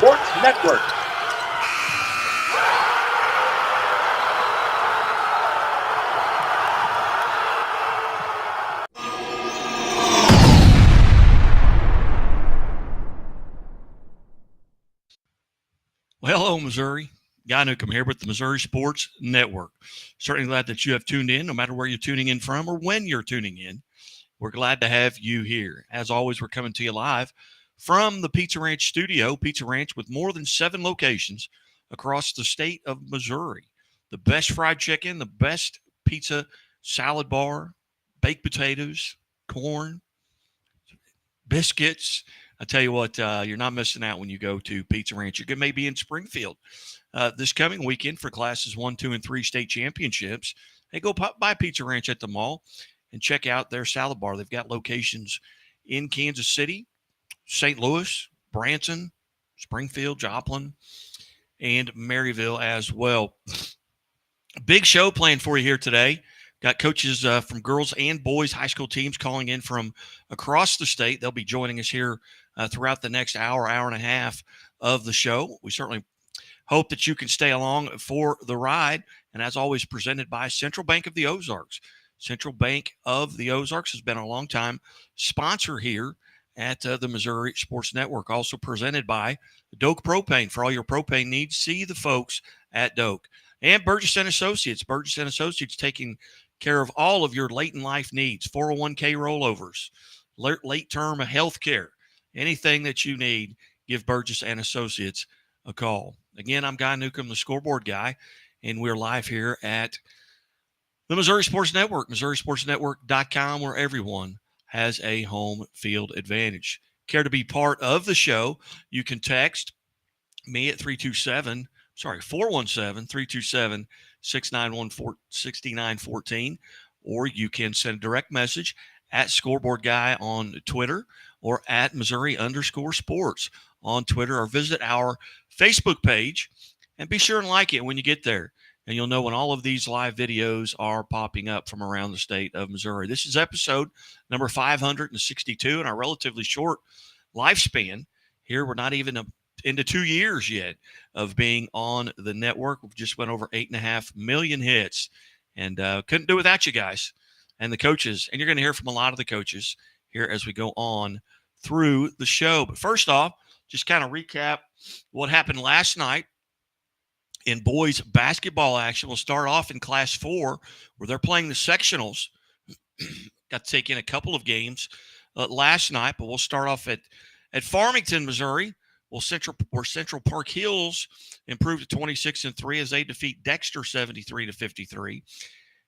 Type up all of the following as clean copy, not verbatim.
Sports Network. Well, hello, Missouri. Guy Newcomb here with the Missouri Sports Network. Certainly glad that you have tuned in, no matter where you're tuning in from or when you're tuning in. We're glad to have you here. As always, we're coming to you live from the Pizza Ranch studio. Pizza Ranch with more than 7 locations across the state of Missouri. The best fried chicken, the best pizza, salad bar, baked potatoes, corn, biscuits. I tell you what, you're not missing out when you go to Pizza Ranch. You may be in Springfield this coming weekend for classes 1, 2, and 3 state championships. Hey, go by Pizza Ranch at the mall and check out their salad bar. They've got locations in Kansas City, St. Louis, Branson, Springfield, Joplin, and Maryville as well. Big show planned for you here today. Got coaches from girls and boys high school teams calling in from across the state. They'll be joining us here throughout the next hour and a half of the show. We certainly hope that you can stay along for the ride. And as always, presented by Central Bank of the Ozarks. Central Bank of the Ozarks has been a long-time sponsor here at the Missouri Sports Network. Also presented by Doak Propane. For all your propane needs, see the folks at Doak. And Burgess & Associates. Burgess & Associates taking care of all of your late in life needs, 401k rollovers, late-term health care, anything that you need, give Burgess & Associates a call. Again, I'm Guy Newcomb, the scoreboard guy, and we're live here at the Missouri Sports Network, MissouriSportsNetwork.com, where everyone has a home field advantage. Care to be part of the show? You can text me at 417-327-6914, or you can send a direct message at Scoreboard Guy on Twitter or at Missouri_sports on Twitter, or visit our Facebook page and be sure and like it when you get there. And you'll know when all of these live videos are popping up from around the state of Missouri. This is episode number 562 in our relatively short lifespan. Here, we're not even into 2 years yet of being on the network. We've just went over 8.5 million hits, and couldn't do without you guys and the coaches. And you're going to hear from a lot of the coaches here as we go on through the show. But first off, just kind of recap what happened last night in boys basketball action. We'll start off in Class 4, where they're playing the sectionals. Got to take in a couple of games last night, but we'll start off at Farmington, Missouri. Well, Central Park Hills improved to 26-3 as they defeat Dexter 73-53.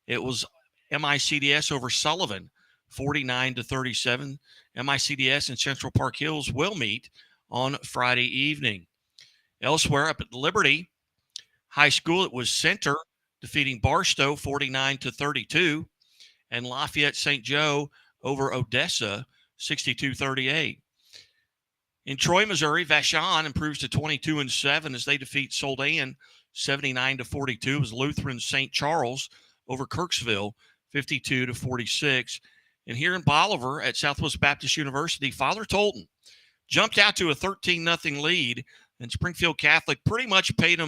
It was MICDS over Sullivan 49-37. MICDS and Central Park Hills will meet on Friday evening. Elsewhere, up at Liberty High School, it was Center defeating Barstow 49-32, and Lafayette St. Joe over Odessa 62-38. In Troy, Missouri, Vashon improves to 22-7 as they defeat Soldan 79-42. It was Lutheran St. Charles over Kirksville 52-46. And here in Bolivar at Southwest Baptist University, Father Tolton jumped out to a 13-0 lead, and Springfield Catholic pretty much played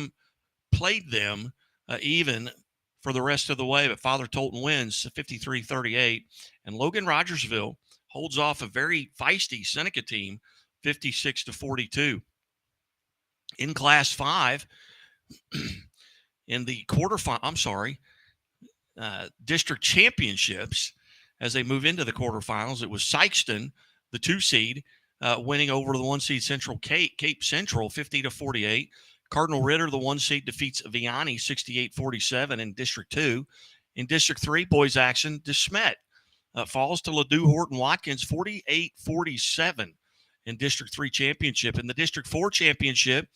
them even for the rest of the way. But Father Tolton wins 53-38, and Logan Rogersville holds off a very feisty Seneca team 56-42. In Class 5, in the district championships, as they move into the quarterfinals, it was Sykeston, the 2 seed, winning over the 1 seed Central Cape Central 50-48. Cardinal Ritter, the 1 seed, defeats Vianney 68-47 in District 2. In District 3, boys action, DeSmet falls to Ladue Horton Watkins 48-47 in District 3 championship. In the District 4 championship,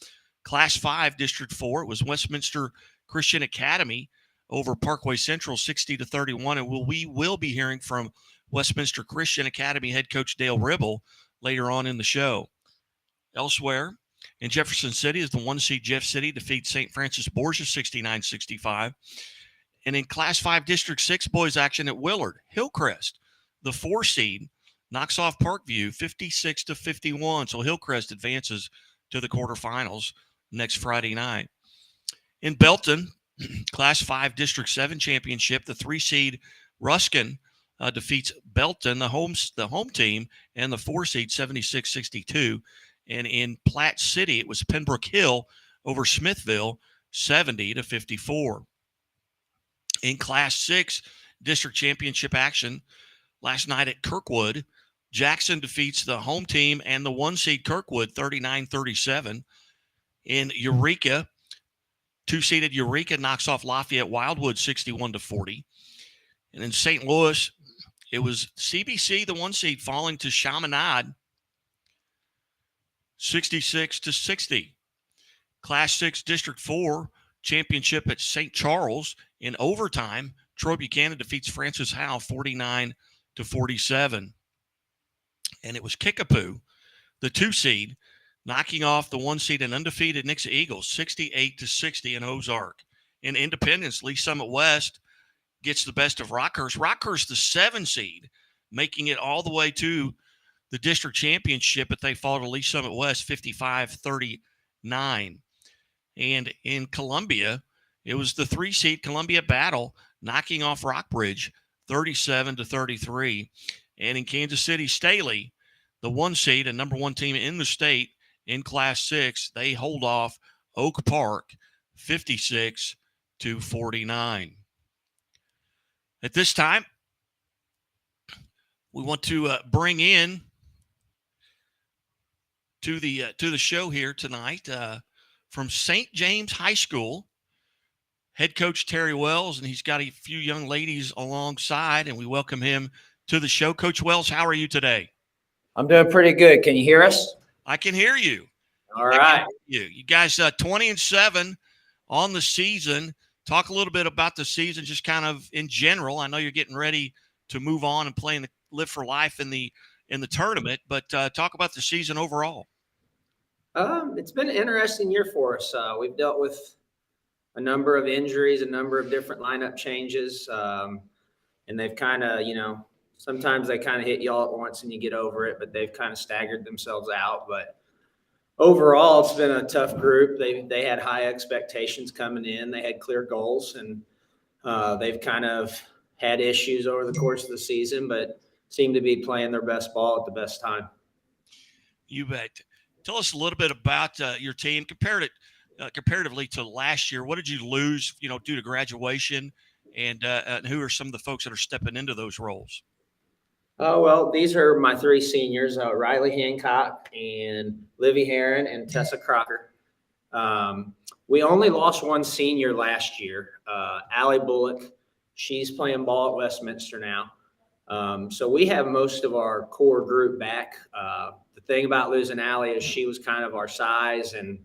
Class 5, District 4, it was Westminster Christian Academy over Parkway Central 60-31. And we will be hearing from Westminster Christian Academy head coach Dale Ribble later on in the show. Elsewhere, in Jefferson City, is the 1 seed Jeff City defeats St. Francis Borgia 69-65. And in Class 5 District 6 boys action at Willard, Hillcrest, the 4 seed, knocks off Parkview 56-51. So Hillcrest advances to the quarterfinals next Friday night. In Belton, Class 5 District 7 championship, the 3-seed Ruskin defeats Belton, the home team, and the 4-seed 76-62. And in Platte City, it was Pembroke Hill over Smithville, 70-54. In Class 6 District Championship action, last night at Kirkwood, Jackson defeats the home team and the 1-seed Kirkwood, 39-37. In Eureka, 2-seeded Eureka knocks off Lafayette Wildwood, 61-40. And in St. Louis, it was CBC, the 1-seed, falling to Chaminade, 66-60. Class 6 District 4 championship at St. Charles in overtime. Troy Buchanan defeats Francis Howe, 49-47. And it was Kickapoo, the 2-seed, knocking off the 1-seed and undefeated Nixa Eagles, 68-60 in Ozark. In Independence, Lee Summit West gets the best of Rockhurst. Rockhurst, the 7-seed, making it all the way to the district championship, but they fall to Lee Summit West, 55-39. And in Columbia, it was the 3-seed Columbia Battle, knocking off Rockbridge, 37-33. And in Kansas City, Staley, the 1-seed and number 1 team in the state in Class 6, they hold off Oak Park, 56-49. At this time, we want to bring in to the show here tonight from St. James High School, head coach Terry Wells, and he's got a few young ladies alongside, and we welcome him to the show. Coach Wells, how are you today? I'm doing pretty good. Can you hear us? I can hear you. All right. You guys 20-7 on the season. Talk a little bit about the season, just kind of in general. I know you're getting ready to move on and play in the Live for Life in the tournament, but talk about the season overall. It's been an interesting year for us. We've dealt with a number of injuries, a number of different lineup changes, and they've kind of, sometimes they kind of hit you all at once and you get over it, but they've kind of staggered themselves out. But overall, it's been a tough group. They had high expectations coming in. They had clear goals, and they've kind of had issues over the course of the season, but seem to be playing their best ball at the best time. You bet. Tell us a little bit about your team comparatively to last year. What did you lose, due to graduation, and who are some of the folks that are stepping into those roles? Well, these are my 3 seniors, Riley Hancock and Livy Heron and Tessa Crocker. We only lost 1 senior last year, Allie Bullock. She's playing ball at Westminster now. So we have most of our core group back. The thing about losing Allie is she was kind of our size and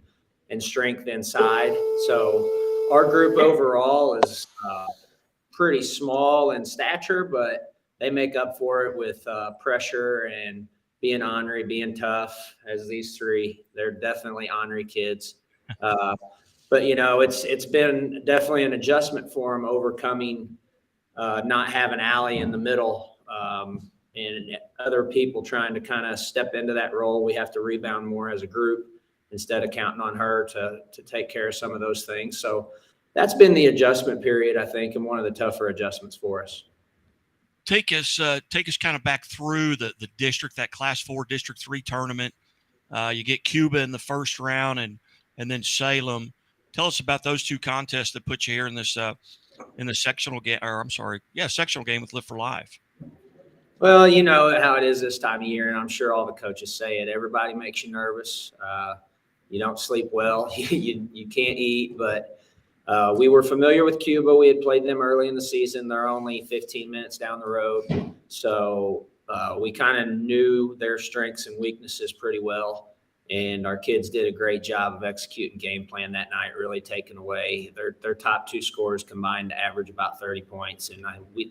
strength inside. So our group overall is pretty small in stature, but they make up for it with pressure and being ornery, being tough. As these 3, they're definitely ornery kids. But it's been definitely an adjustment for them, overcoming not having Allie in the middle, and other people trying to kind of step into that role. We have to rebound more as a group instead of counting on her to take care of some of those things. So that's been the adjustment period, I think, and one of the tougher adjustments for us. Take us kind of back through the district, that Class 4 District 3 tournament. You get Cuba in the first round and then Salem. Tell us about those 2 contests that put you here in this in the sectional game, sectional game with Live for Life. Well, you know how it is this time of year, and I'm sure all the coaches say it. Everybody makes you nervous. You don't sleep well. you can't eat, but we were familiar with Cuba. We had played them early in the season. They're only 15 minutes down the road. So we kind of knew their strengths and weaknesses pretty well. And our kids did a great job of executing game plan that night, really taking away. Their top 2 scorers combined to average about 30 points, and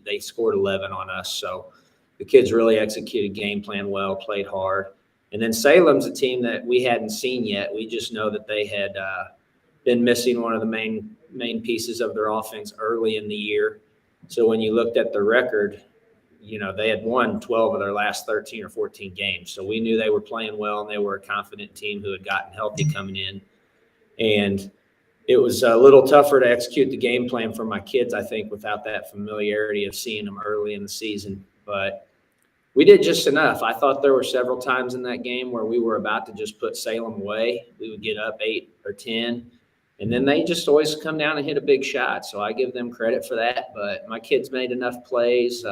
they scored 11 on us. So the kids really executed game plan well, played hard. And then Salem's a team that we hadn't seen yet. We just know that they had been missing one of the main pieces of their offense early in the year. So when you looked at the record, they had won 12 of their last 13 or 14 games. So we knew they were playing well, and they were a confident team who had gotten healthy coming in. And it was a little tougher to execute the game plan for my kids, I think, without that familiarity of seeing them early in the season. But we did just enough. I thought there were several times in that game where we were about to just put Salem away. We would get up 8 or 10, and then they just always come down and hit a big shot. So I give them credit for that. But my kids made enough plays,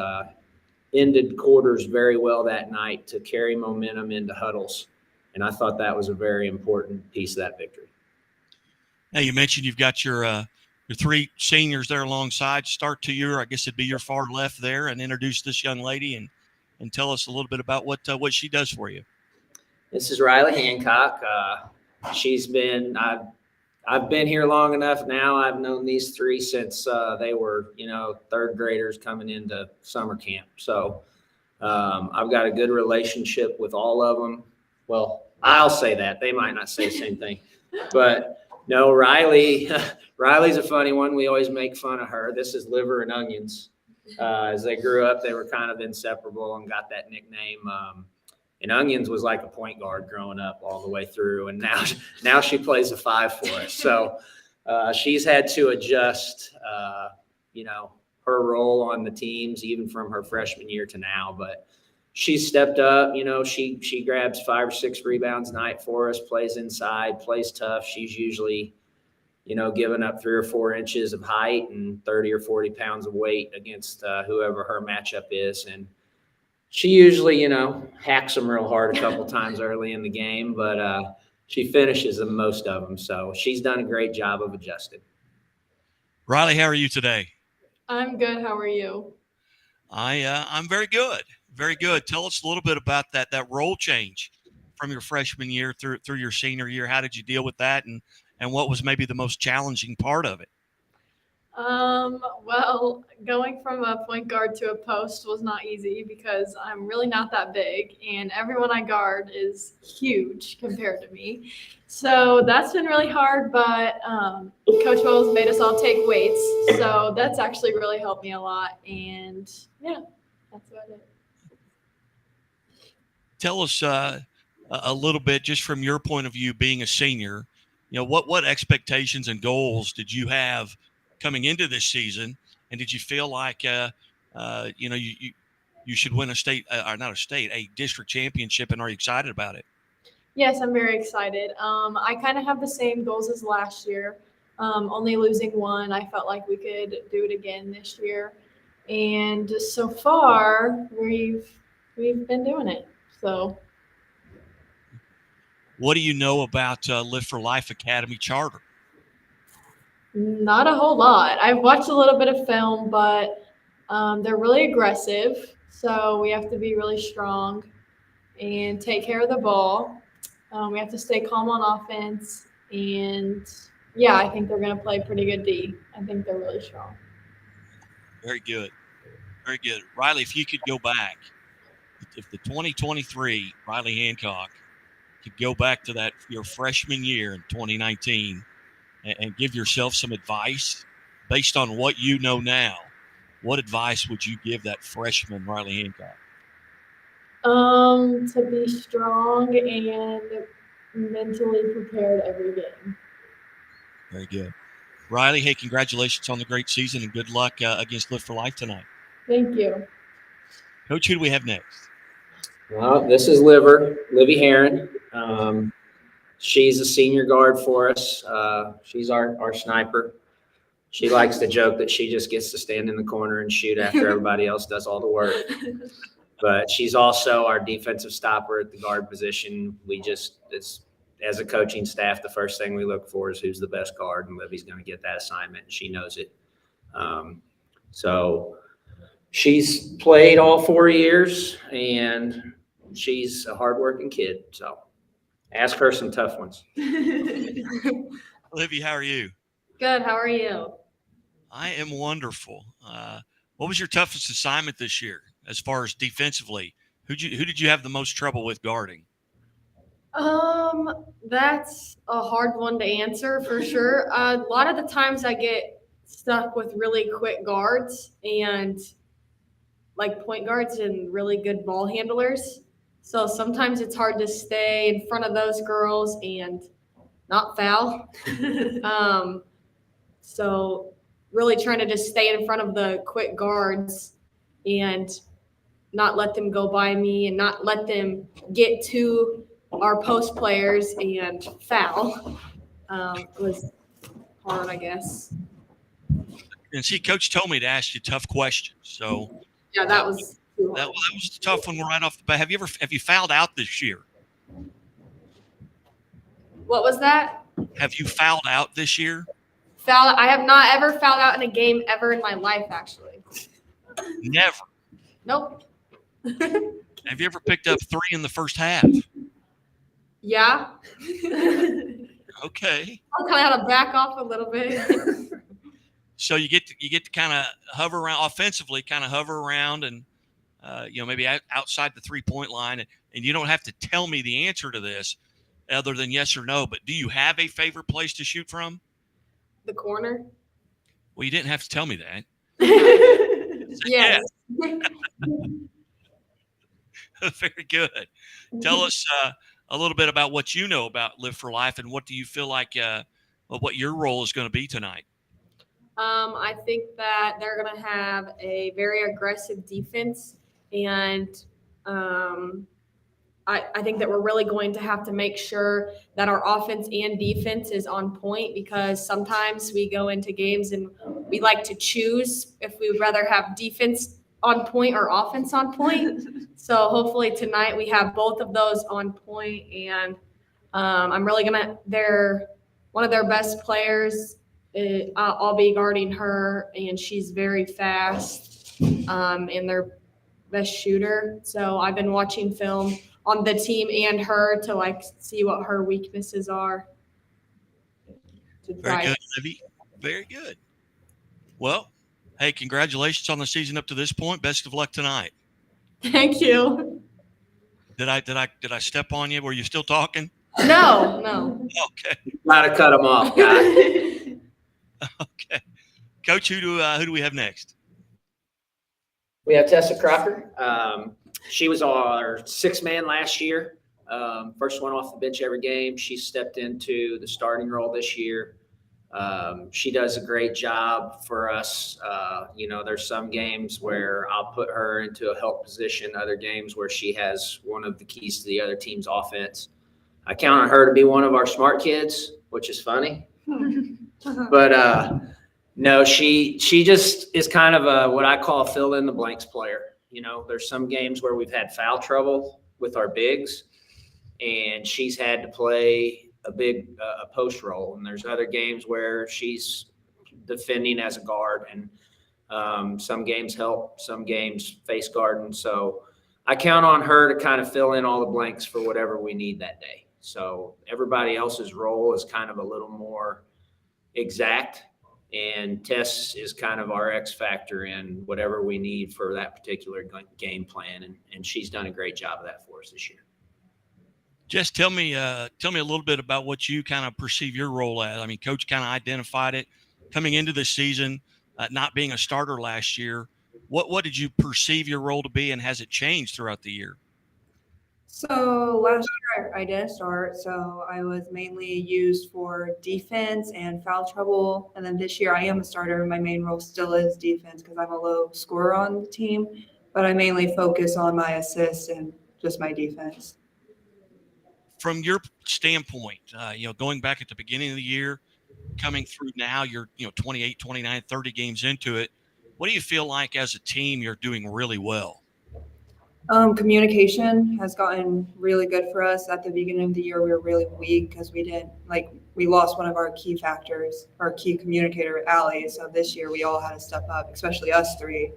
ended quarters very well that night to carry momentum into huddles. And I thought that was a very important piece of that victory. Now, you mentioned you've got your 3 seniors there alongside. Start to I guess it'd be your far left there, and introduce this young lady and tell us a little bit about what she does for you. This is Riley Hancock. She's been I've been here long enough now. I've known these 3 since they were, 3rd graders coming into summer camp. So I've got a good relationship with all of them. Well, I'll say that. They might not say the same thing. But no, Riley's a funny one. We always make fun of her. This is Liver and Onions. As they grew up, they were kind of inseparable and got that nickname. And Onions was like a point guard growing up all the way through. And now she plays a 5 for us. So she's had to adjust, her role on the teams, even from her freshman year to now. But she's stepped up. She grabs 5 or 6 rebounds a night for us, plays inside, plays tough. She's usually, giving up 3 or 4 inches of height and 30 or 40 pounds of weight against whoever her matchup is. And she usually, hacks them real hard a couple times early in the game, but she finishes them most of them. So she's done a great job of adjusting. Riley, how are you today? I'm good. How are you? I'm very good. Very good. Tell us a little bit about that role change from your freshman year through your senior year. How did you deal with that, and what was maybe the most challenging part of it? Well, going from a point guard to a post was not easy because I'm really not that big, and everyone I guard is huge compared to me. So that's been really hard, but Coach Wells made us all take weights, so that's actually really helped me a lot, and yeah, that's about it. Tell us a little bit, just from your point of view, being a senior, what expectations and goals did you have coming into this season, and did you feel like you should win a district championship, and are you excited about it? Yes, I'm very excited. I kind of have the same goals as last year, only losing 1. I felt like we could do it again this year, and so far we've been doing it. So, what do you know about Live for Life Academy Charter? not a whole lot. I've watched a little bit of film, but they're really aggressive, so we have to be really strong and take care of the ball. We have to stay calm on offense, and yeah, I think they're going to play pretty good D. I think they're really strong. Very good. Very good. Riley, if you could go back, if the 2023 Riley Hancock could go back to your freshman year in 2019 and give yourself some advice based on what you know now, what advice would you give that freshman Riley Hancock? To be strong and mentally prepared every game. Very good. Riley, hey, congratulations on the great season and good luck against Live for Life tonight. Thank you. Coach, who do we have next? Well, this is Livy Heron. She's a senior guard for us. She's our sniper. She likes to joke that she just gets to stand in the corner and shoot after everybody else does all the work. But she's also our defensive stopper at the guard position. As a coaching staff, the first thing we look for is who's the best guard, and Livy's going to get that assignment, and she knows it. So she's played all 4 years, and she's a hardworking kid. So ask her some tough ones. Livy, how are you? Good. How are you? I am wonderful. What was your toughest assignment this year as far as defensively? Who did you have the most trouble with guarding? That's a hard one to answer for sure. A lot of the times I get stuck with really quick guards, and like point guards and really good ball handlers. So sometimes it's hard to stay in front of those girls and not foul. So really trying to just stay in front of the quick guards and not let them go by me and not let them get to our post players and foul. Was hard, I guess. And see, Coach told me to ask you tough questions. So Yeah, that was that was a tough one right off the bat. Have you fouled out this year? What was that? Have you fouled out this year? Foul. I have not ever fouled out in a game ever in my life, actually. Never. Nope. Have you ever picked up 3 in the first half? Yeah. Okay. I kind of had to back off a little bit. So you get to kind of hover around offensively, kind of hover around, and maybe outside the 3-point line, and you don't have to tell me the answer to this, other than yes or no. But do you have a favorite place to shoot from? The corner. Well, you didn't have to tell me that. Yes. Very good. Tell us a little bit about what you know about Live for Life, and what do you feel like what your role is going to be tonight? I think that they're going to have a very aggressive defense, and I think that we're really going to have to make sure that our offense and defense is on point, because sometimes we go into games and we like to choose if we would rather have defense on point or offense on point. So hopefully tonight we have both of those on point, and I'm really they're one of their best players. I'll be guarding her, and she's very fast, and their best shooter. So I've been watching film on the team and her to see what her weaknesses are. Very good, Livy. Very good. Well, hey, congratulations on the season up to this point. Best of luck tonight. Thank you. Did I step on you? Were you still talking? No. Okay. Gotta cut them off, guys. Okay. Coach, who do we have next? We have Tessa Crocker. She was our 6th man last year. First one off the bench every game. She stepped into the starting role this year. She does a great job for us. There's some games where I'll put her into a help position, other games where she has one of the keys to the other team's offense. I count on her to be one of our smart kids, which is funny. But no, she just is kind of a what I call a fill in the blanks player. There's some games where we've had foul trouble with our bigs, and she's had to play a post role. And there's other games where she's defending as a guard, and some games help, some games face guard. And so I count on her to kind of fill in all the blanks for whatever we need that day. So everybody else's role is kind of a little more exact, and Tess is kind of our X factor in whatever we need for that particular game plan. And she's done a great job of that for us this year. Jess, tell me a little bit about what you kind of perceive your role as. I mean, Coach kind of identified it coming into the season, not being a starter last year. What did you perceive your role to be, and has it changed throughout the year? So last year I didn't start, so I was mainly used for defense and foul trouble. And then this year I am a starter. My main role still is defense because I'm a low scorer on the team, but I mainly focus on my assists and just my defense. From your standpoint, going back at the beginning of the year, coming through now, you're 28, 29, 30 games into it. What do you feel like as a team you're doing really well? Communication has gotten really good for us. At the beginning of the year, we were really weak because we lost one of our key factors, our key communicator, Allie. So this year we all had to step up, especially us three,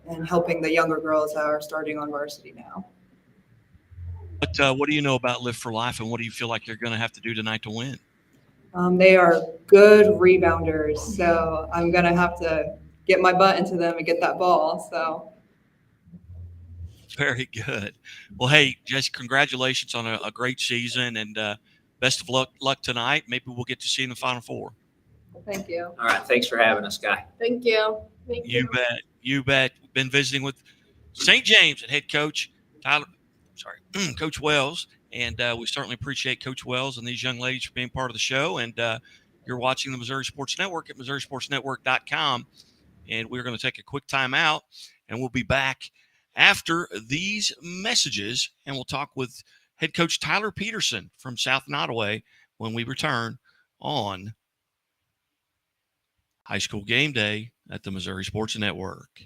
and helping the younger girls that are starting on varsity now. But what do you know about Live for Life, and what do you feel like you're going to have to do tonight to win? They are good rebounders, so I'm going to have to get my butt into them and get that ball. So. Very good. Well, hey, Jess, congratulations on a great season, and best of luck tonight. Maybe we'll get to see you in the Final Four. Thank you. All right. Thanks for having us, Guy. Thank you. You bet. Been visiting with St. James and head coach Coach Wells. And we certainly appreciate Coach Wells and these young ladies for being part of the show. And you're watching the Missouri Sports Network at MissouriSportsNetwork.com. And we're going to take a quick time out, and we'll be back after these messages, and we'll talk with head coach Tyler Peterson from South Nottoway when we return on High School Game Day at the Missouri Sports Network.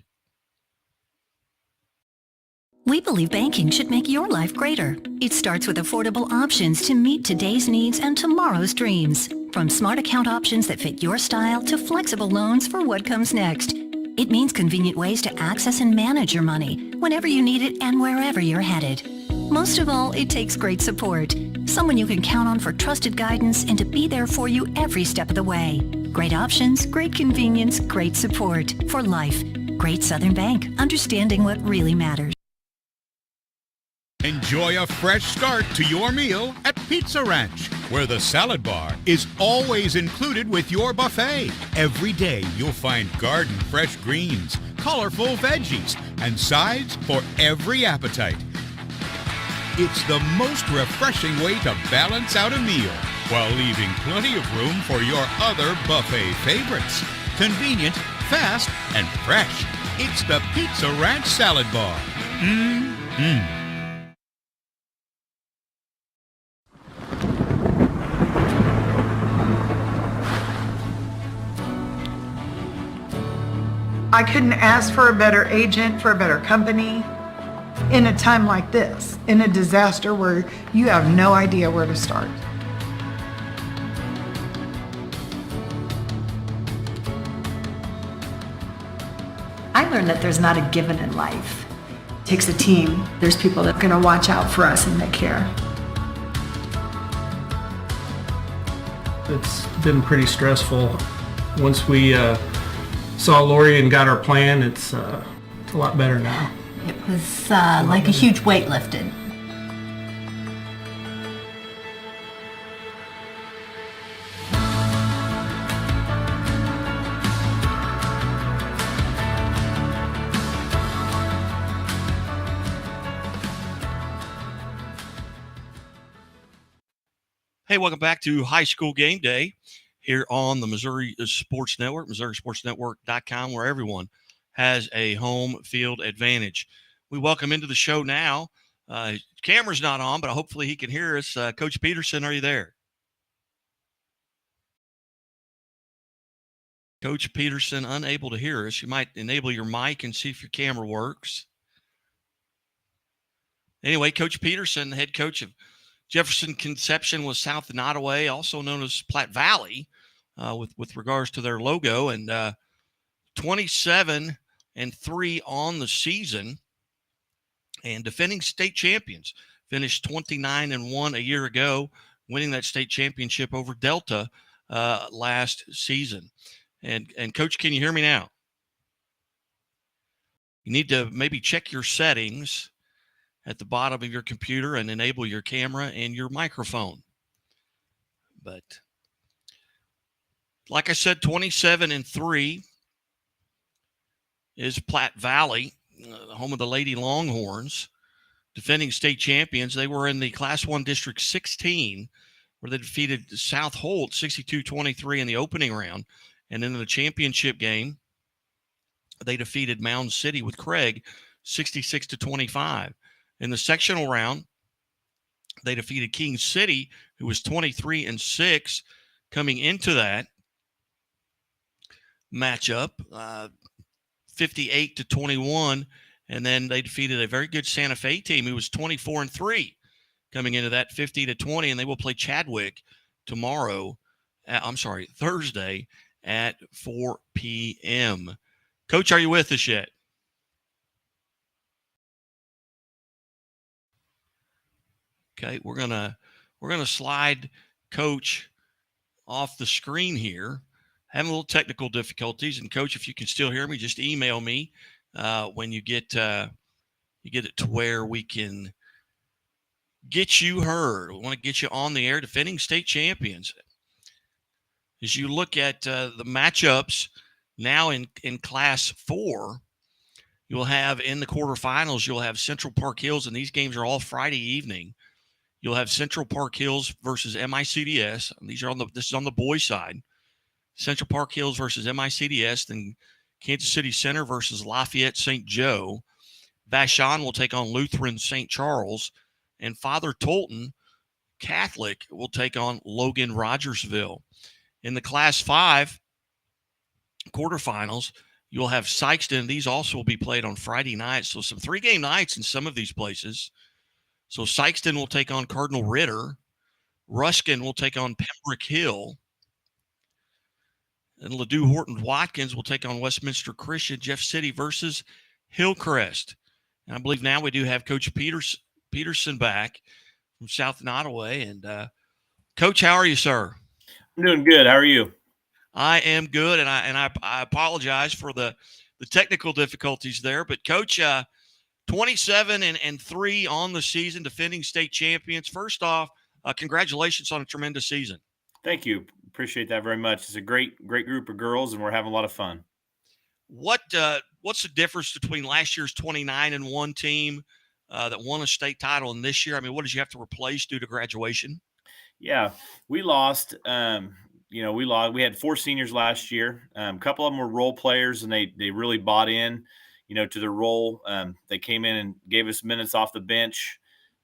We believe banking should make your life greater. It starts with affordable options to meet today's needs and tomorrow's dreams. From smart account options that fit your style to flexible loans for what comes next. It means convenient ways to access and manage your money whenever you need it and wherever you're headed. Most of all, it takes great support. Someone you can count on for trusted guidance and to be there for you every step of the way. Great options, great convenience, great support for life. Great Southern Bank, understanding what really matters. Enjoy a fresh start to your meal at Pizza Ranch, where the salad bar is always included with your buffet. Every day you'll find garden fresh greens, colorful veggies, and sides for every appetite. It's the most refreshing way to balance out a meal while leaving plenty of room for your other buffet favorites. Convenient, fast, and fresh. It's the Pizza Ranch Salad Bar. Mmm. I couldn't ask for a better agent, for a better company in a time like this, in a disaster where you have no idea where to start. I learned that there's not a given in life. It takes a team. There's people that are going to watch out for us and that care. It's been pretty stressful. Once we saw Lori and got our plan, it's a lot better now. It was like a huge weight lifted. Hey, welcome back to High School Game Day here on the Missouri Sports Network, MissouriSportsNetwork.com, where everyone has a home field advantage. We welcome into the show now. Camera's not on, but hopefully he can hear us. Coach Peterson, are you there? Coach Peterson, unable to hear us. You might enable your mic and see if your camera works. Anyway, Coach Peterson, head coach of Jefferson Conception with South Nottoway, also known as Platte Valley, with regards to their logo, and 27-3 on the season, and defending state champions. Finished 29-1 a year ago, winning that state championship over Delta last season. And Coach, can you hear me now? You need to maybe check your settings at the bottom of your computer and enable your camera and your microphone. But like I said, 27-3 is Platte Valley, home of the Lady Longhorns, defending state champions. They were in the Class 1 District 16, where they defeated South Holt 62-23 in the opening round. And in the championship game, they defeated Mound City with Craig 66-25. In the sectional round, they defeated King City, who was 23-6 coming into that matchup, 58-21. And then they defeated a very good Santa Fe team who was 24-3 coming into that 50-20. And they will play Chadwick Thursday at 4 p.m. Coach, are you with us yet? Okay, we're gonna slide Coach off the screen here. Having a little technical difficulties, and Coach, if you can still hear me, just email me when you get it to where we can get you heard. We want to get you on the air, defending state champions. As you look at the matchups now in Class 4, You'll have in the quarterfinals, you'll have Central Park Hills, and these games are all Friday evening. You'll have Central Park Hills versus MICDS. This is on the boys' side. Central Park Hills versus MICDS, then Kansas City Center versus Lafayette St. Joe. Vashon will take on Lutheran St. Charles, and Father Tolton Catholic will take on Logan Rogersville. In the Class 5 quarterfinals, you'll have Sykeston. These also will be played on Friday nights, so some 3-game nights in some of these places. So Sykeston will take on Cardinal Ritter. Ruskin will take on Pembroke Hill. And Ladue Horton Watkins will take on Westminster Christian. Jeff City versus Hillcrest. And I believe now we do have Coach Peterson back from South Nottoway. And Coach, how are you, sir? I'm doing good. How are you? I am good, and I apologize for the technical difficulties there. But Coach, 27-3 on the season, defending state champions. First off, congratulations on a tremendous season. Thank you. Appreciate that very much. It's a great group of girls, and we're having a lot of fun. What's the difference between last year's 29-1 team that won a state title and this year? I mean, what did you have to replace due to graduation? Yeah, we lost. We had 4 seniors last year. A couple of them were role players, and they really bought in, to their role. They came in and gave us minutes off the bench.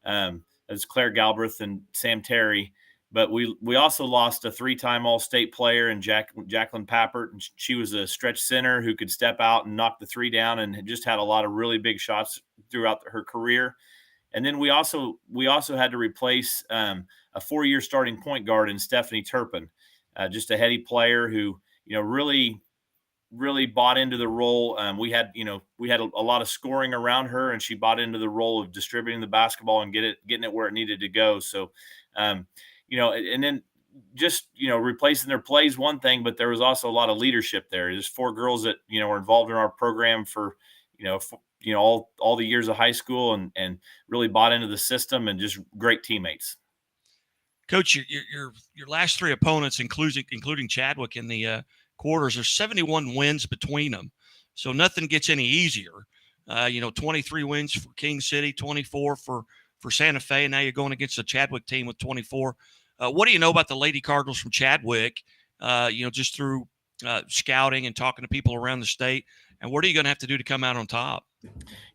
As Claire Galbraith and Sam Terry. But we also lost a 3-time All-State player in Jacqueline Pappert. And she was a stretch center who could step out and knock the 3 down, and had just had a lot of really big shots throughout her career. And then we also had to replace a 4-year starting point guard in Stephanie Turpin, just a heady player who really bought into the role. We had a lot of scoring around her, and she bought into the role of distributing the basketball and getting it where it needed to go. So, and then just, replacing their plays one thing, but there was also a lot of leadership there. There's 4 girls that, were involved in our program for, all the years of high school and really bought into the system, and just great teammates. Coach, your last 3 opponents, including Chadwick in the quarters, there's 71 wins between them. So nothing gets any easier. 23 wins for King City, 24 for Santa Fe, and now you're going against the Chadwick team with 24. What do you know about the Lady Cardinals from Chadwick, just through scouting and talking to people around the state? And what are you going to have to do to come out on top?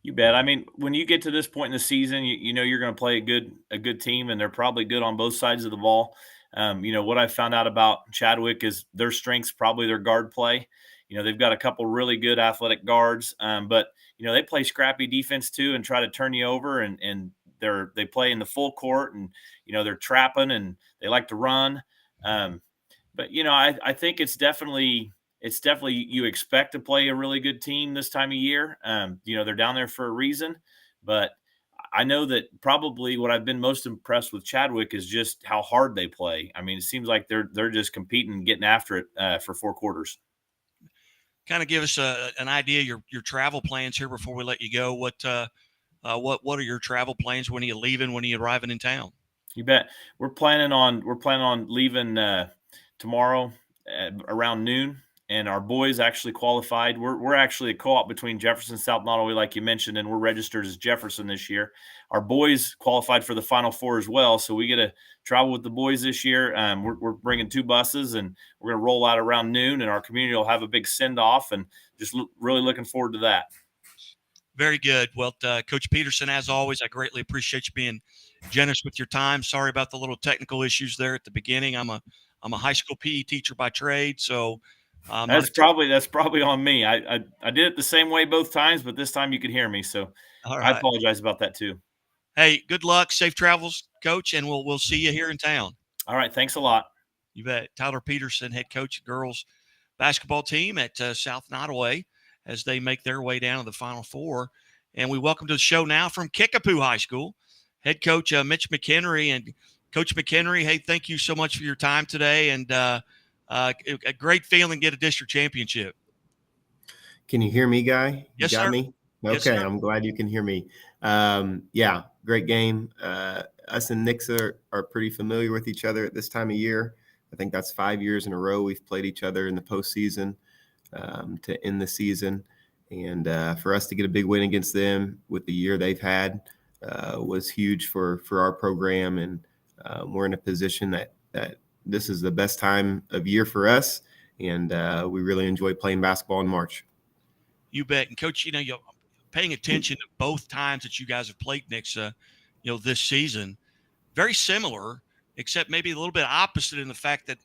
You bet. I mean, when you get to this point in the season, you're going to play a good team, and they're probably good on both sides of the ball. What I found out about Chadwick is their strength's probably their guard play. They've got a couple really good athletic guards, but they play scrappy defense too and try to turn you over, and they play in the full court, and they're trapping, and they like to run. But I think it's definitely you expect to play a really good team this time of year. They're down there for a reason, but I know that probably what I've been most impressed with Chadwick is just how hard they play. I mean, it seems like they're just competing and getting after it for 4 quarters. Kind of give us an idea of your travel plans here before we let you go. What are your travel plans? When are you leaving? When are you arriving in town? You bet. We're planning on leaving tomorrow around noon. And our boys actually qualified. We're actually a co-op between Jefferson and South Nottoway, like you mentioned, and we're registered as Jefferson this year. Our boys qualified for the Final Four as well, so we get to travel with the boys this year. We're bringing 2 buses, and we're going to roll out around noon, and our community will have a big send-off, and just really looking forward to that. Very good. Well, Coach Peterson, as always, I greatly appreciate you being generous with your time. Sorry about the little technical issues there at the beginning. I'm a high school PE teacher by trade, so that's probably on me. I did it the same way both times, but this time you could hear me. So I apologize about that too. Hey, good luck. Safe travels, Coach, and we'll see you here in town. All right. Thanks a lot. You bet. Tyler Peterson, head coach of girls basketball team at South Nottoway, as they make their way down to the Final Four. And we welcome to the show now from Kickapoo High School, head coach Mitch McHenry. And Coach McHenry, hey, thank you so much for your time today. And a great feeling to get a district championship. Can you hear me, Guy? Yes, you got sir. me? Yes, Okay, sir. I'm glad you can hear me. Yeah, great game. Us and Nixa are pretty familiar with each other at this time of year. I think that's 5 years in a row we've played each other in the postseason to end the season. And for us to get a big win against them with the year they've had was huge for our program. And we're in a position that this is the best time of year for us. And we really enjoy playing basketball in March. You bet. And Coach, you're paying attention to both times that you guys have played Nixa, this season, very similar, except maybe a little bit opposite in the fact that,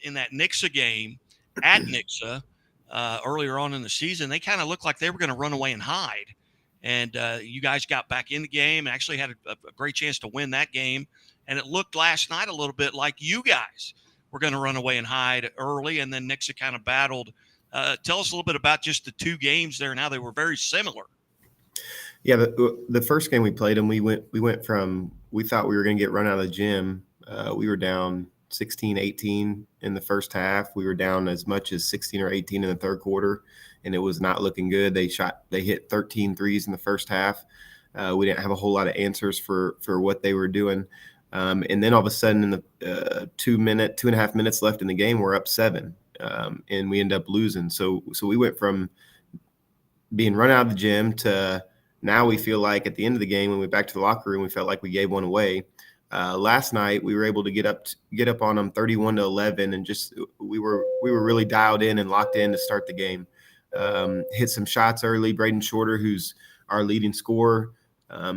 in that Nixa game at Nixa earlier on in the season, they kind of looked like they were going to run away and hide. And you guys got back in the game and actually had a great chance to win that game. And it looked last night a little bit like you guys were going to run away and hide early, and then Nixa kind of battled. Tell us a little bit about just the two games there and how they were very similar. Yeah, the first game we played them, we thought we were going to get run out of the gym. We were down 16-18 in the first half. We were down as much as 16 or 18 in the third quarter, and it was not looking good. They hit 13 threes in the first half. We didn't have a whole lot of answers for what they were doing. And then all of a sudden in the 2.5 minutes left in the game, we're up 7. And we end up losing. So we went from being run out of the gym to now we feel like at the end of the game, when we went back to the locker room, we felt like we gave one away. Last night we were able to get up on them 31-11, and just we were really dialed in and locked in to start the game. Hit some shots early. Braden Shorter, who's our leading scorer,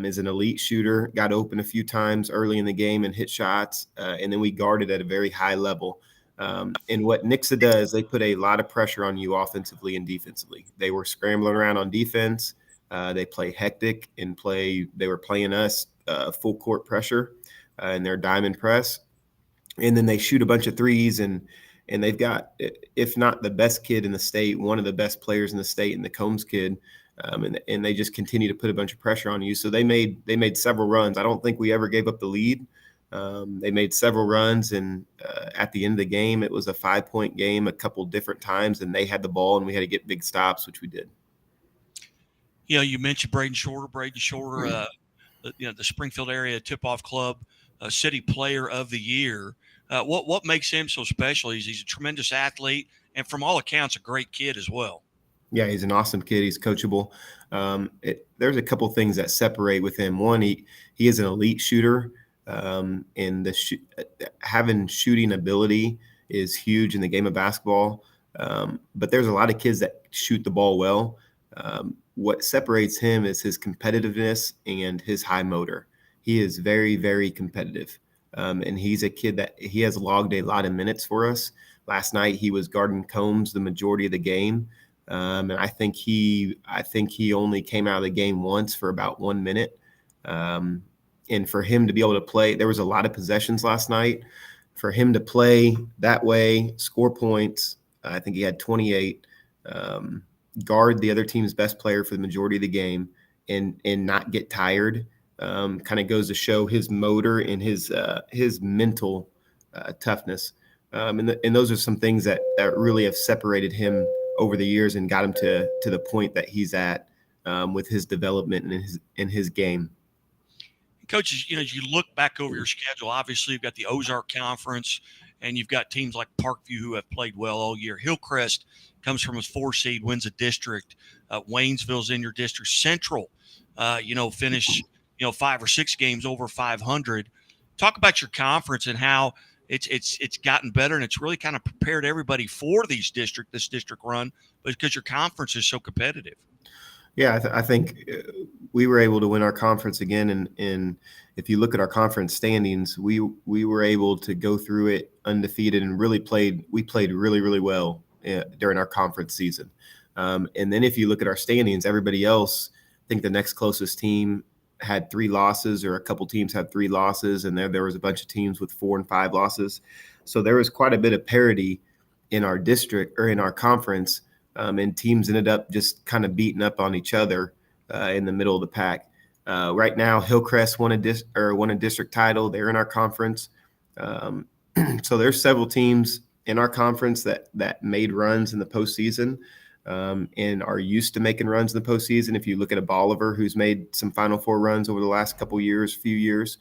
is an elite shooter. Got open a few times early in the game and hit shots, and then we guarded at a very high level. And what Nixa does, they put a lot of pressure on you offensively and defensively. They were scrambling around on defense. They play hectic and they were playing us full court pressure in their diamond press. And then they shoot a bunch of threes, and they've got, if not the best kid in the state, one of the best players in the state, and the Combs kid. And they just continue to put a bunch of pressure on you. So they made several runs. I don't think we ever gave up the lead. They made several runs, and at the end of the game, it was a 5-point game a couple different times, and they had the ball, and we had to get big stops, which we did. You mentioned Braden Shorter. The Springfield area tip-off club city player of the year. What makes him so special? He's a tremendous athlete, and from all accounts, a great kid as well. Yeah, he's an awesome kid. He's coachable. There's a couple things that separate with him. One, he is an elite shooter. And having shooting ability is huge in the game of basketball. But there's a lot of kids that shoot the ball well. What separates him is his competitiveness and his high motor. He is very, very competitive. And he's a kid that he has logged a lot of minutes for us. Last night he was guarding Combs the majority of the game. And I think he only came out of the game once for about 1 minute. And for him to be able to play, there was a lot of possessions last night. For him to play that way, score points, I think he had 28, guard the other team's best player for the majority of the game, and not get tired, kind of goes to show his motor and his mental toughness. And those are some things that really have separated him over the years and got him to the point that he's at with his development and in his game. Coaches, as you look back over your schedule, obviously you've got the Ozark Conference, and you've got teams like Parkview who have played well all year. Hillcrest comes from a 4 seed, wins a district. Waynesville's in your district. Central, finished 5 or 6 games over 500. Talk about your conference and how it's gotten better, and it's really kind of prepared everybody for this district run, because your conference is so competitive. Yeah, I think we were able to win our conference again, and if you look at our conference standings, we were able to go through it undefeated and we played really, really well during our conference season. And then if you look at our standings, everybody else, I think the next closest team had 3 losses, or a couple teams had 3 losses, and there was a bunch of teams with 4 and 5 losses. So there was quite a bit of parity in our district or in our conference. And teams ended up just kind of beating up on each other in the middle of the pack. Right now, Hillcrest won a district title. They're in our conference. So there's several teams in our conference that made runs in the postseason and are used to making runs in the postseason. If you look at a Bolivar, who's made some Final Four runs over the last few years.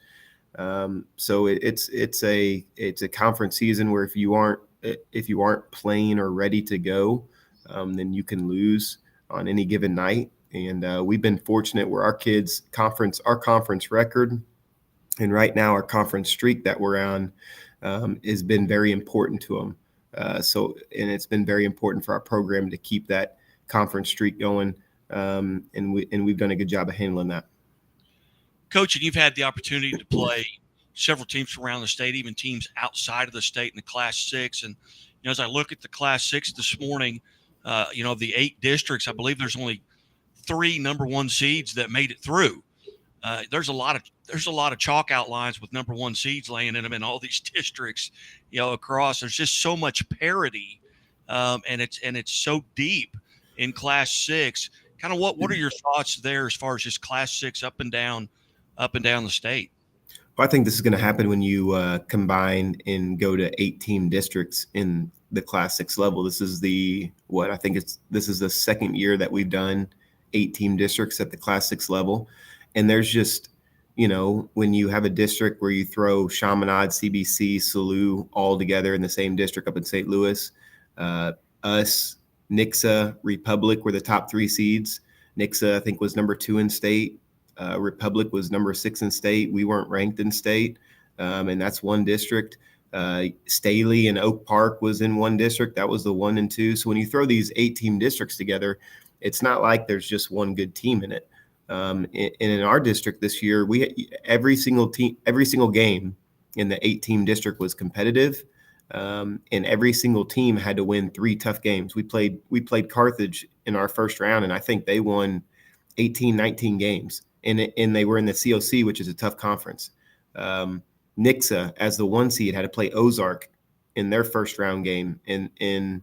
So it's a conference season where if you aren't playing or ready to go, then you can lose on any given night. And we've been fortunate where our conference record, and right now our conference streak that we're on has been very important to them. And it's been very important for our program to keep that conference streak going. And we've done a good job of handling that. Coach, and you've had the opportunity to play several teams from around the state, even teams outside of the state in the Class 6. And as I look at the Class 6 this morning, of the 8 districts, I believe there's only 3 number 1 seeds that made it through. There's a lot of chalk outlines with number 1 seeds laying in them in all these districts, across. There's just so much parity, and it's so deep in Class 6. Kind of what are your thoughts there as far as just Class 6 up and down the state? Well, I think this is going to happen when you combine and go to 8-team districts in the Class 6 level. This is the second year that we've done 8-team districts at the Class 6 level. And there's just, when you have a district where you throw Chaminade, CBC, Salut all together in the same district up in St. Louis, us, Nixa, Republic were the top 3 seeds. Nixa, I think, was number 2 in state. Republic was number 6 in state. We weren't ranked in state, and that's one district. Staley and Oak Park was in one district. That was the 1 and 2. So when you throw these 8-team districts together, it's not like there's just one good team in it. And in our district this year, every single game in the 8-team district was competitive, and every single team had to win 3 tough games. We played Carthage in our first round, and I think they won 18, 19 games, and they were in the COC, which is a tough conference. Nixa, as the 1 seed, had to play Ozark in their first round game in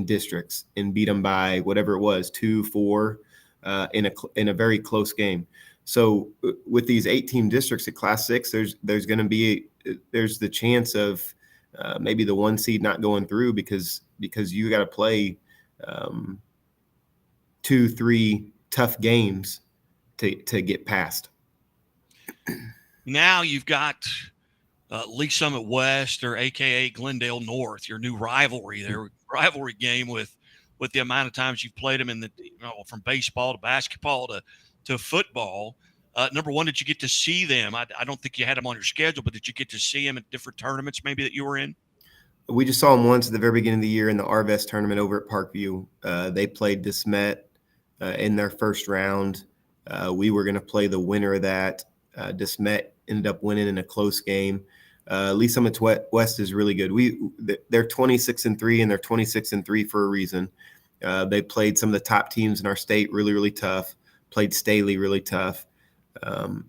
districts and beat them by whatever it was, 2-4. In a very close game. So with these 8-team districts at Class 6, there's the chance of maybe the 1 seed not going through because you got to play 2-3 tough games to get past. Now you've got Lee Summit West, or AKA Glendale North, your new rivalry game with the amount of times you've played them in from baseball to basketball to football. Number 1, did you get to see them? I don't think you had them on your schedule, but did you get to see them at different tournaments maybe that you were in? We just saw them once at the very beginning of the year in the RVest tournament over at Parkview. They played DeSmet in their first round. We were going to play the winner of that. DeSmet ended up winning in a close game. Lee Summit West is really good. They're 26-3, and they're 26-3 for a reason. They played some of the top teams in our state really, really tough. Played Staley really tough, and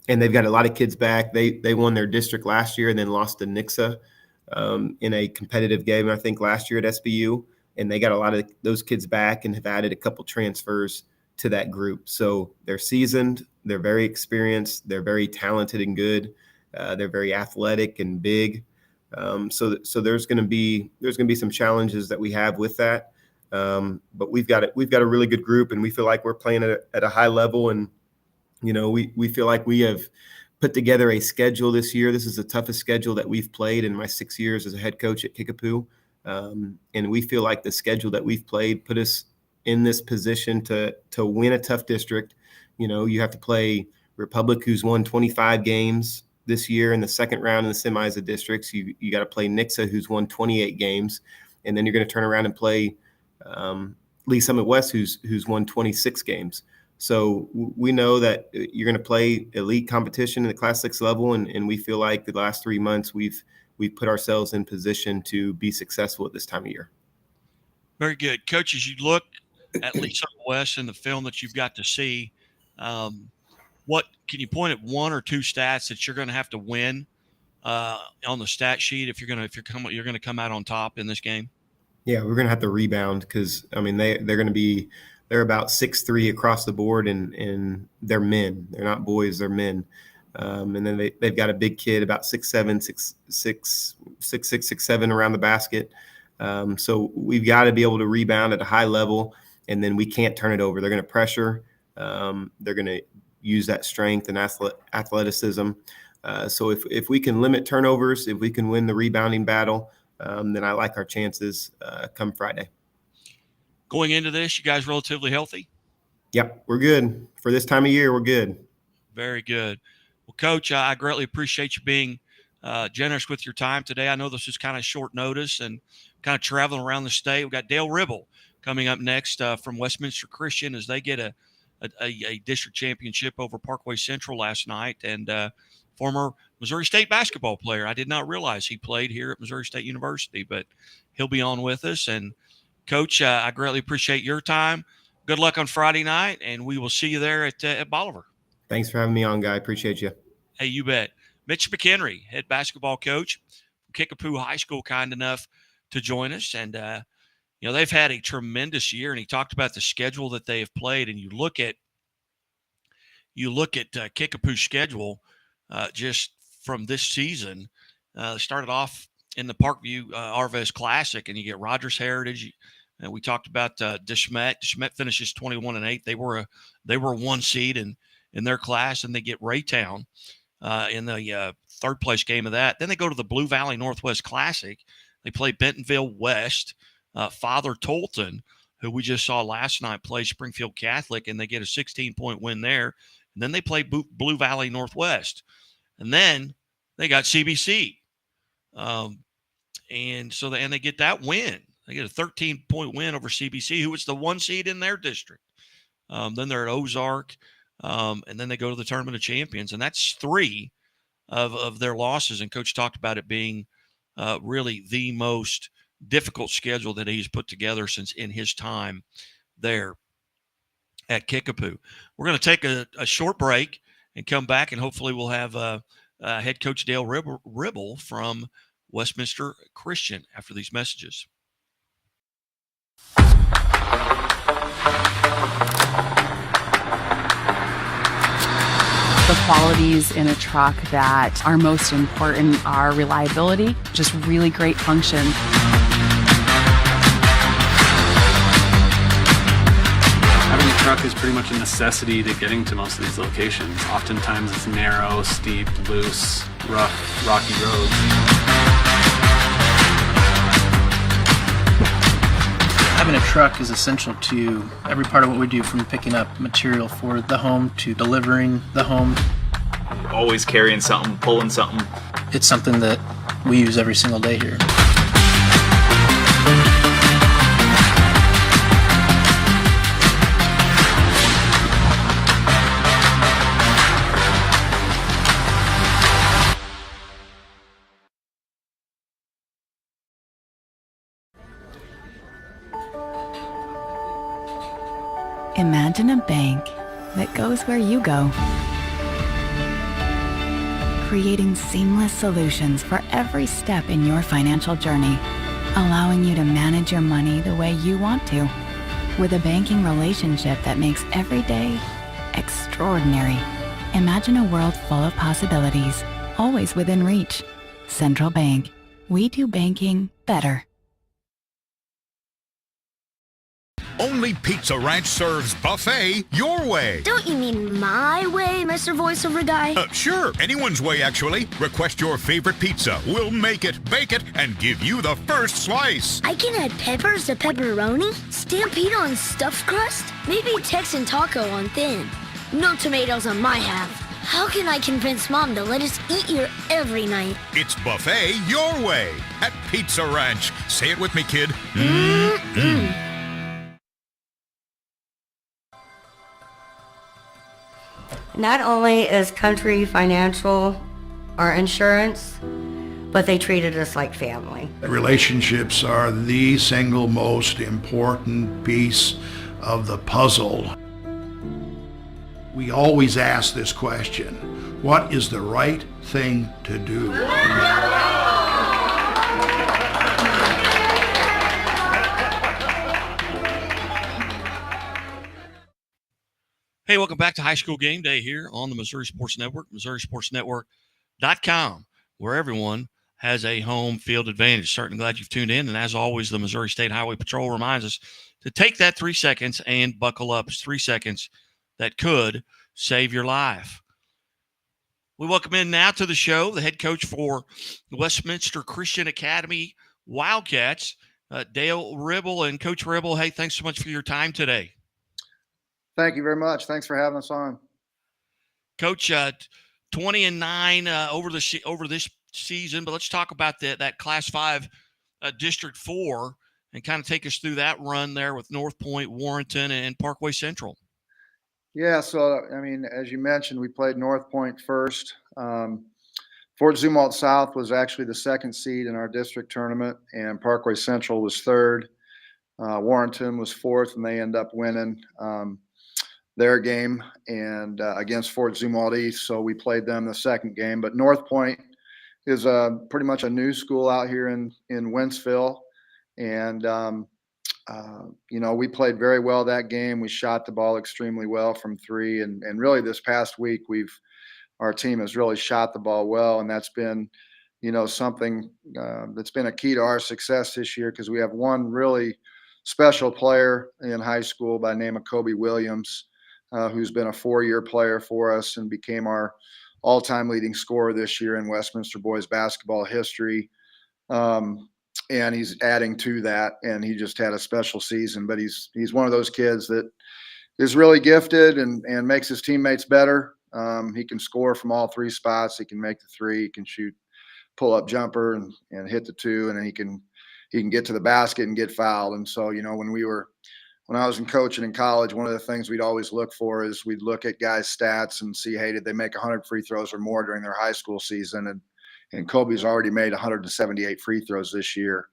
they've got a lot of kids back. They won their district last year and then lost to Nixa in a competitive game, I think, last year at SBU. And they got a lot of those kids back and have added a couple transfers to that group. So they're seasoned. They're very experienced. They're very talented and good. They're very athletic and big. So there's going to be some challenges that we have with that. But we've got a really good group, and we feel like we're playing at a high level. And, we feel like we have put together a schedule this year. This is the toughest schedule that we've played in my 6 years as a head coach at Kickapoo. And we feel like the schedule that we've played put us in this position to win a tough district. You have to play Republic, who's won 25 games this year in the second round in the semis of districts. You got to play Nixa, who's won 28 games, and then you're going to turn around and play Lee Summit West, who's won 26 games. So we know that you're going to play elite competition in the Class 6 level, and we feel like the last 3 months we've put ourselves in position to be successful at this time of year. Very good. Coach, as you look at Lee Summit West and the film that you've got to see, what can you point at 1 or 2 stats that you're going to have to win on the stat sheet if you're going to come out on top in this game? Yeah, we're going to have to rebound because they're about 6'3" across the board, and they're men. They're not boys, they're men. And then they've got a big kid about 6'7", 6'7" around the basket. So we've got to be able to rebound at a high level, and then we can't turn it over. They're going to pressure. They're going to use that strength and athleticism. So if we can limit turnovers, if we can win the rebounding battle, then I like our chances come Friday. going into this, you guys relatively healthy? Yep, we're good. For this time of year, we're good. Very good. Well, Coach, I greatly appreciate you being generous with your time today. I know this is kind of short notice and kind of traveling around the state. We've got Dale Ribble coming up next from Westminster Christian as they get a district championship over Parkway Central last night. And former Missouri State basketball player. I did not realize he played here at Missouri State University, but he'll be on with us. And Coach, I greatly appreciate your time. Good luck on Friday night, and we will see you there at Bolivar. Thanks for having me on, Guy. Appreciate you. Hey, you bet. Mitch McHenry, head basketball coach from Kickapoo High School, kind enough to join us. And, they've had a tremendous year, and he talked about the schedule that they have played. And you look at Kickapoo's schedule just from this season. Started off in the Parkview Arvez Classic, and you get Rogers Heritage. And we talked about DeSmet. DeSmet finishes 21-8. They were a 1 seed in their class, and they get Raytown in the third place game of that. Then they go to the Blue Valley Northwest Classic. They play Bentonville West. Father Tolton, who we just saw last night, play Springfield Catholic, and they get a 16-point win there. And then they play Blue Valley Northwest. And then they got CBC. And they get that win. They get a 13-point win over CBC, who was the 1 seed in their district. Then they're at Ozark, and then they go to the Tournament of Champions. And that's 3 of their losses. And Coach talked about it being really the most difficult schedule that he's put together since in his time there at Kickapoo. We're going to take a short break and come back, and hopefully we'll have head coach Dale Ribble from Westminster Christian after these messages. The qualities in a truck that are most important are reliability, just really great function. Having a truck is pretty much a necessity to getting to most of these locations. Oftentimes it's narrow, steep, loose, rough, rocky roads. Having a truck is essential to every part of what we do, from picking up material for the home to delivering the home. Always carrying something, pulling something. It's something that we use every single day here. Imagine a bank that goes where you go, creating seamless solutions for every step in your financial journey, allowing you to manage your money the way you want to, with a banking relationship that makes every day extraordinary. Imagine a world full of possibilities, always within reach. Central Bank. We do banking better. Only Pizza Ranch serves buffet your way. Don't you mean my way, Mr. Voiceover Guy? Sure, anyone's way, actually. Request your favorite pizza. We'll make it, bake it, and give you the first slice. I can add peppers to pepperoni, Stampede on stuffed crust, maybe Texan taco on thin. No tomatoes on my half. How can I convince Mom to let us eat here every night? It's buffet your way at Pizza Ranch. Say it with me, kid. Mm-mm. Not only is Country Financial our insurance, but they treated us like family. Relationships are the single most important piece of the puzzle. We always ask this question: what is the right thing to do? Hey, welcome back to High School Game Day here on the Missouri Sports Network, MissouriSportsNetwork.com, where everyone has a home field advantage. Certainly glad you've tuned in. And as always, the Missouri State Highway Patrol reminds us to take that 3 seconds and buckle up. It's 3 seconds that could save your life. We welcome in now to the show the head coach for Westminster Christian Academy Wildcats, Dale Ribble and Coach Ribble, hey, thanks so much for your time today. Thank you very much. Thanks for having us on. Coach, 20-9 over this season, but let's talk about that Class 5 District 4 and kind of take us through that run there with North Point, Warrenton, and Parkway Central. Yeah, so, I mean, as you mentioned, we played North Point first. Fort Zumwalt South was actually the second seed in our district tournament, and Parkway Central was third. Warrenton was fourth, and they end up winning their game and against Fort Zumwalt East. So we played them the second game. But North Point is pretty much a new school out here in Wentzville, and we played very well that game. We shot the ball extremely well from three, and really this past week our team has really shot the ball well, and that's been, something that's been a key to our success this year because we have one really special player in high school by the name of Kobe Williams, who's been a 4-year player for us and became our all-time leading scorer this year in Westminster boys basketball history. And he's adding to that, and he just had a special season. But he's one of those kids that is really gifted and makes his teammates better. He can score from all three spots. He can make the three. He can shoot pull-up jumper and hit the two, and then he can get to the basket and get fouled. And so, when I was in coaching in college, one of the things we'd always look for is we'd look at guys' stats and see, hey, did they make 100 free throws or more during their high school season? And Kobe's already made 178 free throws this year.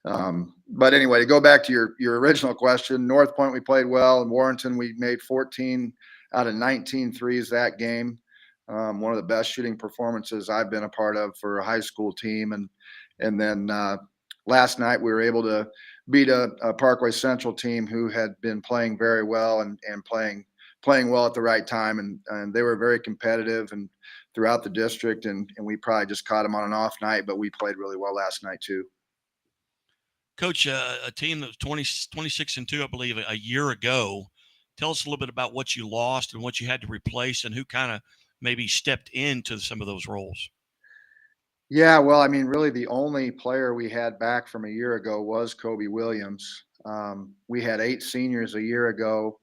But anyway, to go back to your original question, North Point we played well, and Warrenton we made 14 out of 19 threes that game. One of the best shooting performances I've been a part of for a high school team. And then last night we were able to beat a Parkway Central team who had been playing very well and playing well at the right time. And they were very competitive and throughout the district. And we probably just caught them on an off night, but we played really well last night too. Coach, a team that was 26-2, I believe, a year ago. Tell us a little bit about what you lost and what you had to replace and who kind of maybe stepped into some of those roles. Yeah, well, I mean, really the only player we had back from a year ago was Kobe Williams. We had 8 seniors a year ago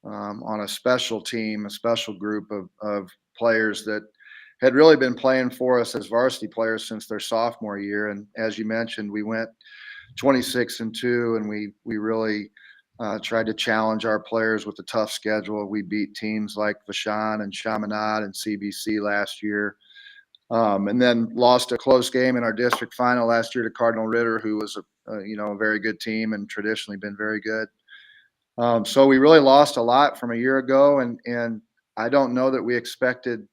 on a special team, a special group of players that had really been playing for us as varsity players since their sophomore year. And as you mentioned, we went 26-2, and we really tried to challenge our players with a tough schedule. We beat teams like Vashon and Chaminade and CBC last year. And then lost a close game in our district final last year to Cardinal Ritter, who was a very good team and traditionally been very good. So we really lost a lot from a year ago, and I don't know that we expected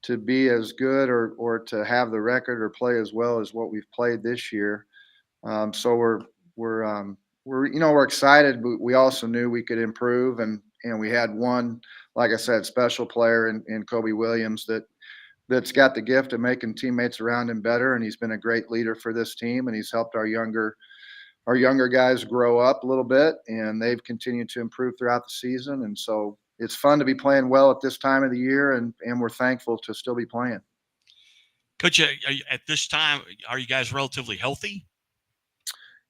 to be as good or to have the record or play as well as what we've played this year. So we're excited, but we also knew we could improve, and we had one, like I said, special player in Kobe Williams that's got the gift of making teammates around him better, and he's been a great leader for this team, and he's helped our younger guys grow up a little bit, and they've continued to improve throughout the season. And so it's fun to be playing well at this time of the year, and we're thankful to still be playing. Coach, at this time, are you guys relatively healthy?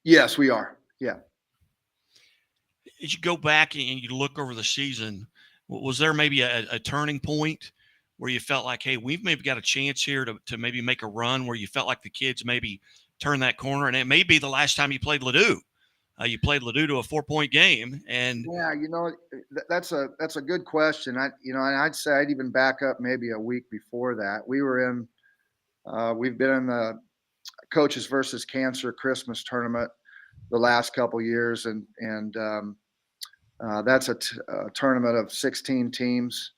Yes, we are. Yeah. As you go back and you look over the season, was there maybe a turning point where you felt like, hey, we've maybe got a chance here to maybe make a run, where you felt like the kids maybe turn that corner? And it may be the last time you played Ladue. You played Ladue to a 4-point game. And yeah, that's a good question. I'd say I'd even back up maybe a week before that. We've been in the Coaches versus Cancer Christmas tournament the last couple years, and that's a tournament of 16 teams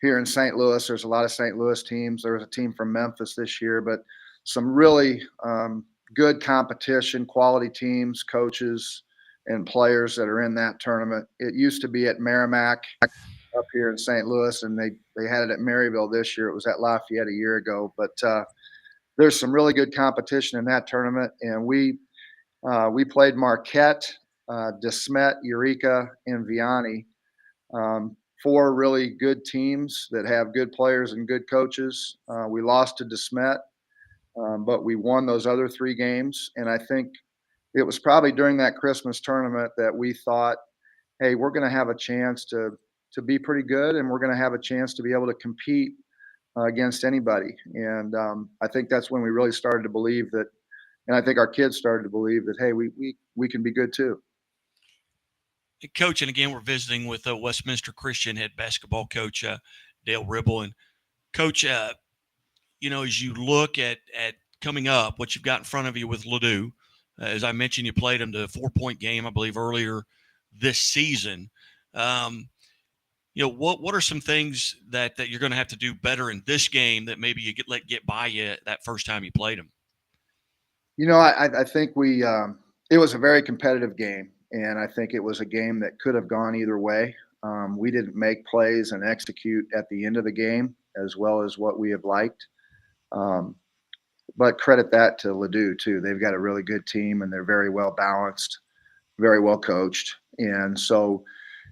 here in St. Louis. There's a lot of St. Louis teams. There was a team from Memphis this year, but some really good competition, quality teams, coaches, and players that are in that tournament. It used to be at Merrimack up here in St. Louis, and they had it at Maryville this year. It was at Lafayette a year ago, but there's some really good competition in that tournament, and we played Marquette, DeSmet, Eureka, and Vianney. 4 really good teams that have good players and good coaches. We lost to DeSmet, but we won those other 3 games. And I think, it was probably during that Christmas tournament that we thought, hey, we're going to have a chance to be pretty good, and we're going to have a chance to be able to compete against anybody. And I think that's when we really started to believe that, and I think our kids started to believe that, hey, we can be good too. Coach, and again, we're visiting with Westminster Christian head basketball coach Dale Ribble. And Coach, you know, as you look at coming up, what you've got in front of you with Ladue, as I mentioned, you played them to a 4-point game, I believe, earlier this season. You know, what are some things that you're going to have to do better in this game that maybe you get by you that first time you played them? You know, I think it was a very competitive game, and I think it was a game that could have gone either way. We didn't make plays and execute at the end of the game as well as what we have liked. But credit that to Ladue too. They've got a really good team, and they're very well balanced, very well coached. And so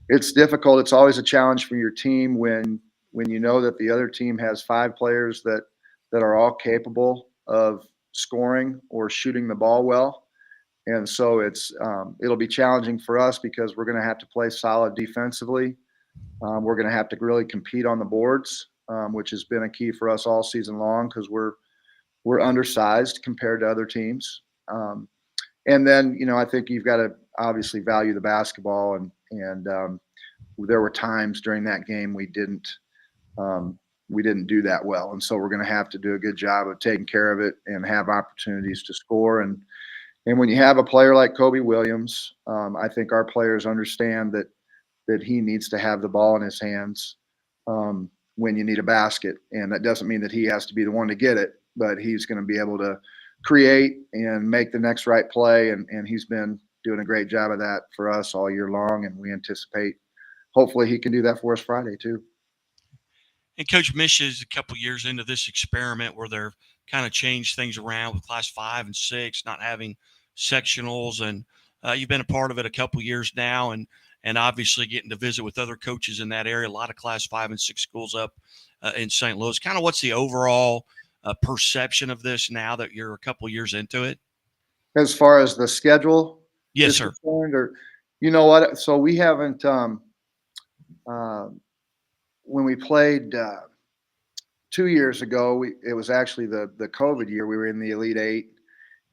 it's difficult. It's always a challenge for your team when you know that the other team has 5 players that are all capable of scoring or shooting the ball well. And so it'll be challenging for us because we're going to have to play solid defensively. We're going to have to really compete on the boards, which has been a key for us all season long because we're undersized compared to other teams. And then, you know, I think you've got to obviously value the basketball, and there were times during that game we didn't do that well. And so we're going to have to do a good job of taking care of it and have opportunities to score. And when you have a player like Kobe Williams, I think our players understand that he needs to have the ball in his hands when you need a basket. And that doesn't mean that he has to be the one to get it, but he's going to be able to create and make the next right play. And he's been doing a great job of that for us all year long. And we anticipate hopefully he can do that for us Friday too. And Coach Mish is a couple years into this experiment where they're kind of changed things around with Class 5 and 6, not having sectionals. And you've been a part of it a couple years now, and obviously getting to visit with other coaches in that area, a lot of Class 5 and 6 schools up in St. Louis. Kind of what's the overall perception of this now that you're a couple years into it? As far as the schedule? Yes, sir. Or, you know what? So we haven't when we played 2 years ago, it was actually the COVID year. We were in the Elite Eight,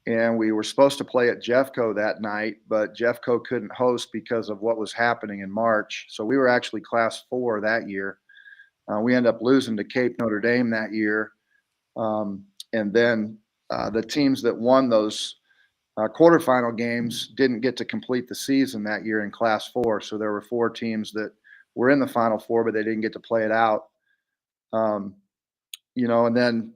and we were supposed to play at Jeffco that night, but Jeffco couldn't host because of what was happening in March. So we were actually Class 4 that year. We ended up losing to Cape Notre Dame that year. And then the teams that won those quarterfinal games didn't get to complete the season that year in Class 4. So there were 4 teams that were in the Final Four, but they didn't get to play it out. You know, and then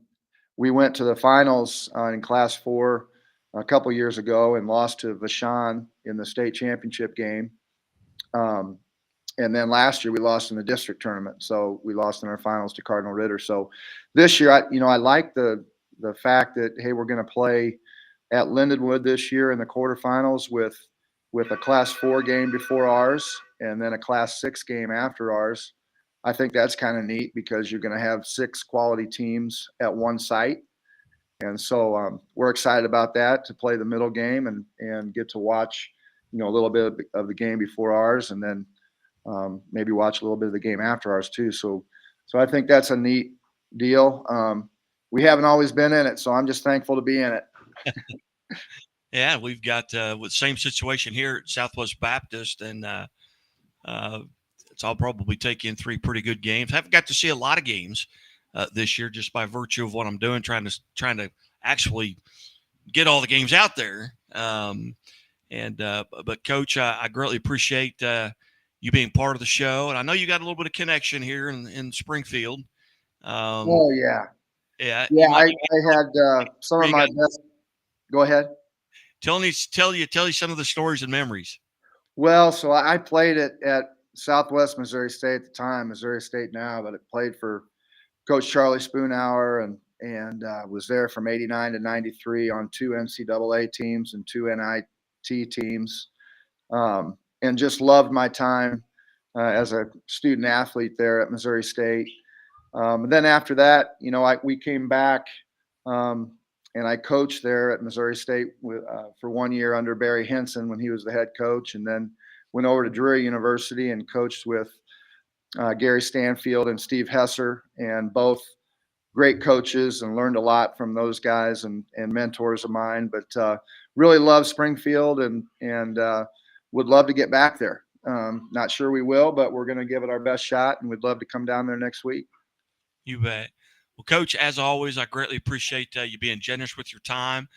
we went to the finals in Class 4 a couple years ago and lost to Vashon in the state championship game. And then last year we lost in the district tournament. So we lost in our finals to Cardinal Ritter. So this year, I like the fact that, hey, we're going to play at Lindenwood this year in the quarterfinals with a Class 4 game before ours and then a Class 6 game after ours. I think that's kind of neat because you're going to have 6 quality teams at one site. And so we're excited about that, to play the middle game and get to watch, a little bit of the game before ours, and then maybe watch a little bit of the game after ours too. So I think that's a neat deal. We haven't always been in it, so I'm just thankful to be in it. Yeah, we've got with same situation here at Southwest Baptist, and I'll probably take in 3 pretty good games. Haven't got to see a lot of games this year, just by virtue of what I'm doing, trying to actually get all the games out there. But Coach, I greatly appreciate you being part of the show, and I know you got a little bit of connection here in Springfield. Oh yeah, yeah. I had some of my best. Go ahead. Tell you some of the stories and memories. Well, so I played at Southwest Missouri State at the time, Missouri State now, but I played for Coach Charlie Spoonhour and was there from '89 to '93 on 2 NCAA teams and 2 NIT teams, and just loved my time as a student athlete there at Missouri State. And then after that, we came back and I coached there at Missouri State for 1 year under Barry Henson when he was the head coach, and then went over to Drury University and coached with Gary Stanfield and Steve Hesser, and both great coaches, and learned a lot from those guys and mentors of mine. But really love Springfield, and would love to get back there. Not sure we will, but we're going to give it our best shot, and we'd love to come down there next week. You bet. Well, Coach, as always, I greatly appreciate you being generous with your time.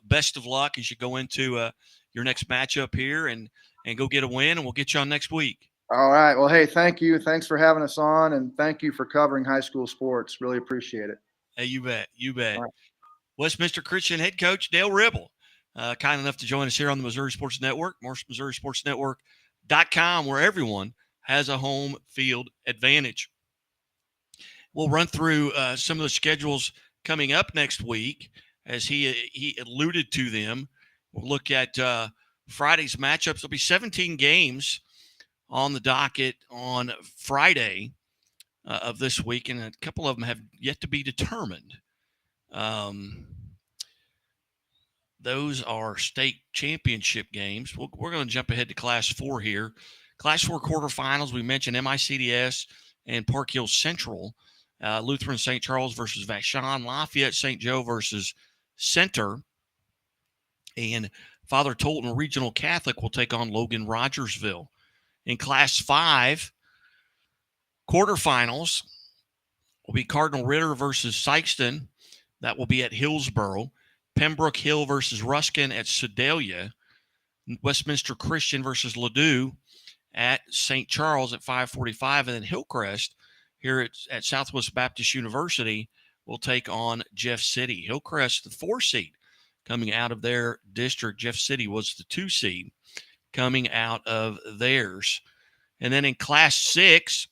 Best of luck as you go into your next matchup here, and go get a win, and we'll get you on next week. All right. Well, hey, thank you. Thanks for having us on, and thank you for covering high school sports. Really appreciate it. Hey, you bet. You bet. All right. Westminster Christian head coach Dale Ribble, kind enough to join us here on the Missouri Sports Network, MissouriSportsNetwork.com, where everyone has a home field advantage. We'll run through some of the schedules coming up next week, as he alluded to them. We'll look at Friday's matchups. There'll be 17 games on the docket on Friday of this week, and a couple of them have yet to be determined. Those are state championship games. We're going to jump ahead to Class 4 here. Class 4 quarterfinals, we mentioned MICDS and Park Hill Central. Lutheran St. Charles versus Vashon. Lafayette St. Joe versus Center. And Father Tolton Regional Catholic will take on Logan Rogersville. In Class 5, quarterfinals will be Cardinal Ritter versus Sykeston. That will be at Hillsboro. Pembroke Hill versus Ruskin at Sedalia. Westminster Christian versus Ladue at St. Charles at 5:45. And then Hillcrest here at Southwest Baptist University will take on Jeff City. Hillcrest, the 4 seed coming out of their district. Jeff City was the 2 seed coming out of theirs. And then in Class 6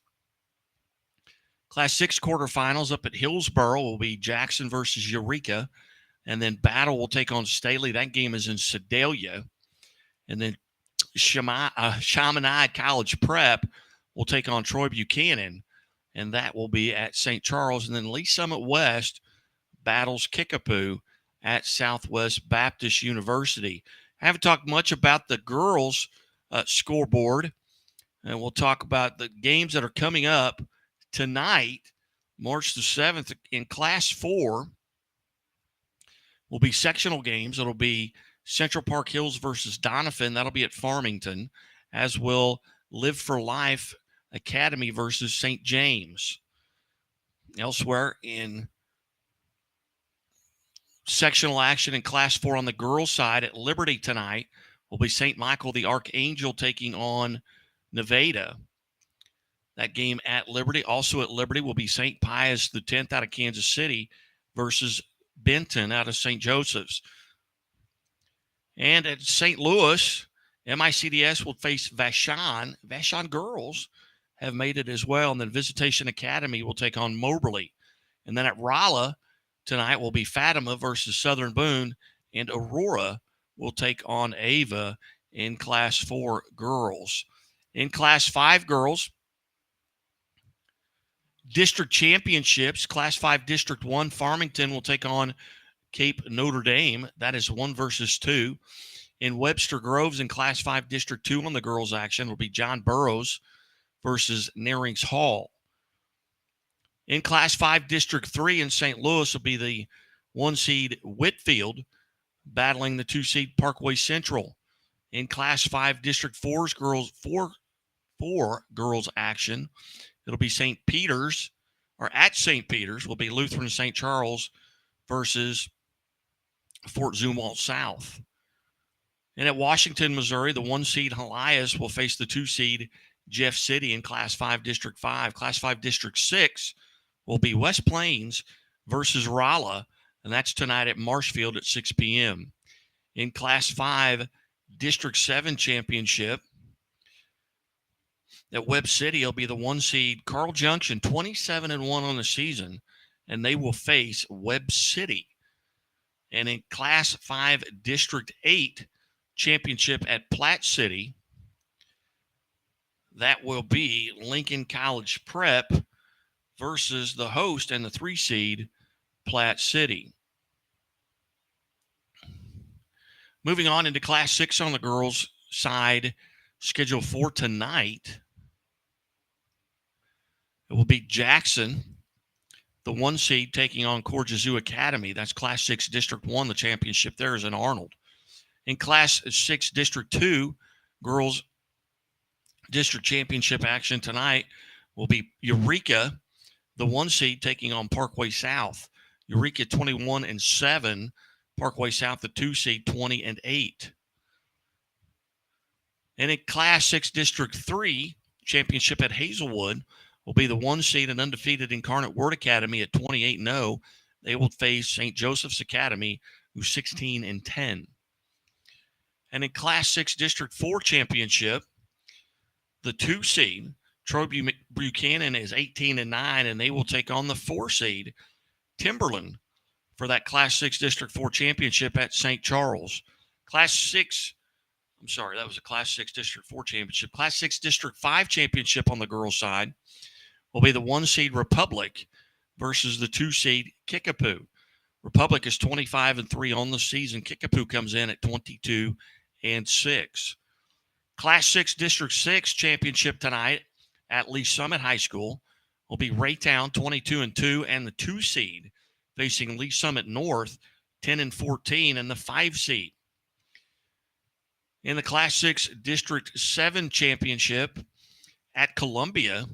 quarterfinals up at Hillsboro will be Jackson versus Eureka. And then Battle will take on Staley. That game is in Sedalia. And then Chaminade College Prep will take on Troy Buchanan. And that will be at St. Charles. And then Lee Summit West battles Kickapoo at Southwest Baptist University. I haven't talked much about the girls' scoreboard. And we'll talk about the games that are coming up tonight, March the 7th. In Class 4 will be sectional games. It'll be Central Park Hills versus Doniphan. That'll be at Farmington, as will Live for Life Academy versus St. James. Elsewhere in sectional action in Class 4 on the girls' side at Liberty tonight will be St. Michael the Archangel taking on Nevada. That game at Liberty. Also at Liberty will be St. Pius the 10th out of Kansas City versus Benton out of St. Joseph's. And at St. Louis, MICDS will face Vashon. Vashon girls have made it as well. And then Visitation Academy will take on Moberly. And then at Rolla tonight will be Fatima versus Southern Boone. And Aurora will take on Ava in Class 4 girls. In Class 5 girls, district championships, Class 5 District 1, Farmington will take on Cape Notre Dame. That is 1 versus 2. In Webster Groves in Class 5 District 2 on the girls' action will be John Burroughs versus Narings Hall. In Class 5 District 3 in St. Louis will be the 1 seed Whitfield battling the 2 seed Parkway Central. In Class 5 District 4's girls, 4 girls action, it'll be St. Peter's, or at St. Peter's will be Lutheran St. Charles versus Fort Zumwalt South. And at Washington, Missouri, the 1 seed Helias will face the 2 seed Jeff City in Class 5 District 5. Class 5 District 6 will be West Plains versus Rolla, and that's tonight at Marshfield at 6 p.m. In Class 5 District 7 championship, at Webb City, it'll be the 1 seed Carl Junction, 27-1 on the season, and they will face Webb City. And in Class 5 District 8 championship at Platte City, that will be Lincoln College Prep versus the host and the 3 seed Platte City. Moving on into Class 6 on the girls' side, scheduled for tonight, it will be Jackson, the 1 seed, taking on Corjazoo Academy. That's Class 6 District 1. The championship there is in Arnold. In Class 6 District 2, girls' district championship action tonight will be Eureka, the 1 seed, taking on Parkway South. Eureka 21-7, Parkway South, the 2 seed, 20-8. And in Class 6 District 3, championship at Hazelwood will be the 1 seed and undefeated Incarnate Word Academy at 28-0. They will face St. Joseph's Academy, who's 16-10. And in Class 6 District 4 championship, the 2 seed, Troy Buchanan, is 18-9, and they will take on the 4 seed, Timberland, for that Class 6 District 4 championship at St. Charles. That was a Class 6 District 4 championship. Class 6 District 5 championship on the girls' side will be the 1 seed Republic versus the 2 seed Kickapoo. Republic is 25-3 on the season. Kickapoo comes in at 22-6. Class 6 District 6 championship tonight at Lee Summit High School will be Raytown 22-2 and the 2 seed facing Lee Summit North 10-14 and the 5 seed. In the Class 6 District 7 championship at Columbia,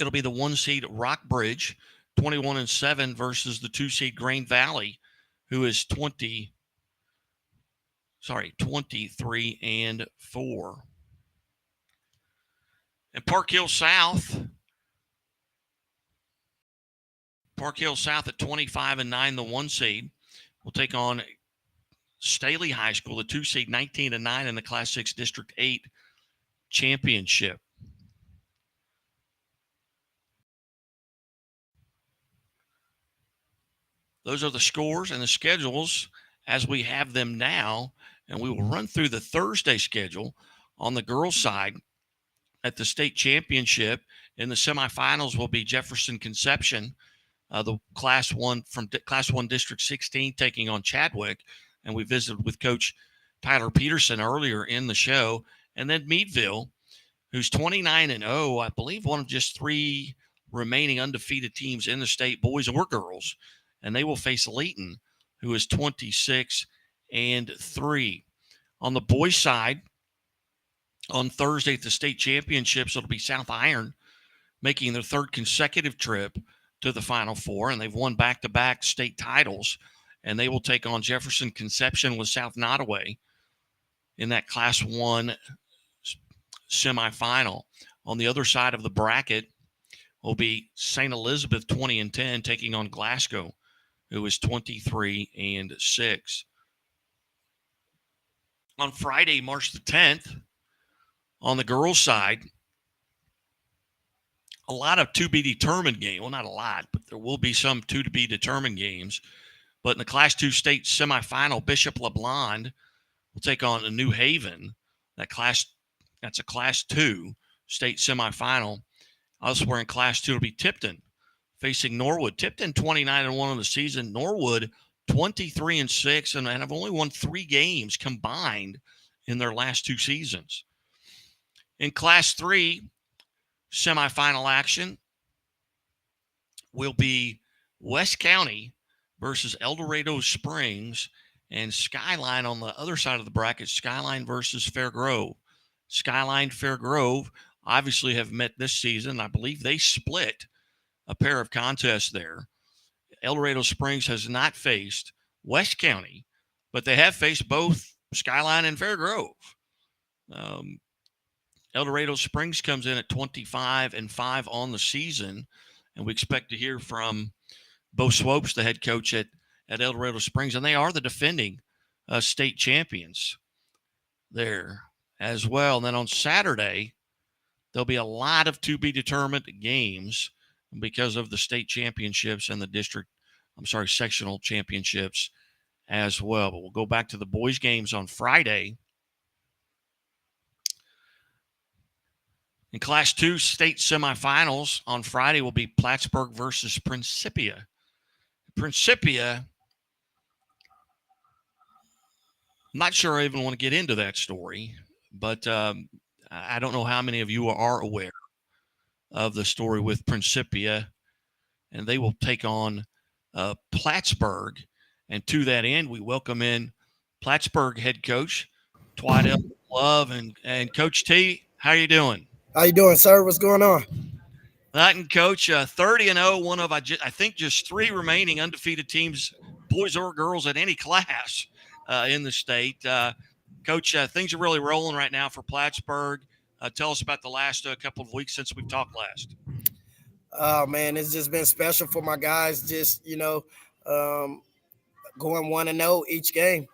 it'll be the 1 seed Rockbridge 21-7 versus the 2 seed Grain Valley, who is 23-4. And Park Hill South at 25-9, the 1 seed, will take on Staley High School, the 2 seed, 19-9 in the Class 6 District 8 championship. Those are the scores and the schedules as we have them now, and we will run through the Thursday schedule. On the girls' side, at the state championship, in the semifinals will be Jefferson Conception, the Class 1 from Class 1 District 16, taking on Chadwick. And we visited with Coach Tyler Peterson earlier in the show. And then Meadville, who's 29-0, I believe one of just 3 remaining undefeated teams in the state, boys or girls. And they will face Layton, who is 26-3. On the boys' side, on Thursday at the state championships, it'll be South Iron making their 3rd consecutive trip to the Final Four, and they've won back-to-back state titles. And they will take on Jefferson Conception with South Nottoway in that Class 1 semifinal. On the other side of the bracket will be St. Elizabeth 20-10 taking on Glasgow, who is 23-6. On Friday, March the 10th, on the girls' side, a lot of to-be-determined games. Well, not a lot, but there will be some to-be-determined games. But in the Class 2 state semifinal, Bishop LeBlond will take on a New Haven. That's a Class 2 state semifinal. Elsewhere in Class 2 will be Tipton facing Norwood. Tipton 29-1 on the season. Norwood 23-6 and have only won 3 games combined in their last 2 seasons. In Class 3 semifinal action will be West County versus El Dorado Springs, and Skyline on the other side of the bracket, Skyline versus Fairgrove. Skyline, Fairgrove obviously have met this season. I believe they split a pair of contests there. El Dorado Springs has not faced West County, but they have faced both Skyline and Fairgrove. El Dorado Springs comes in at 25-5 on the season, and we expect to hear from Bo Swopes, the head coach at El Dorado Springs, and they are the defending state champions there as well. And then on Saturday, there'll be a lot of to-be-determined games because of the state championships and the sectional championships as well. But we'll go back to the boys' games on Friday. In Class 2 state semifinals on Friday will be Plattsburg versus Principia. Principia I'm not sure I even want to get into that story, but I don't know how many of you are aware of the story with Principia, and they will take on Plattsburg. And to that end, we welcome in Plattsburg head coach Dwight Love and Coach T. How you doing? How you doing, sir? What's going on? That and Coach, 30-0, one of I think just 3 remaining undefeated teams, boys or girls, at any class in the state. Coach, things are really rolling right now for Plattsburg. Tell us about the last couple of weeks since we've talked last. Oh man, it's just been special for my guys. Just going 1-0 each game.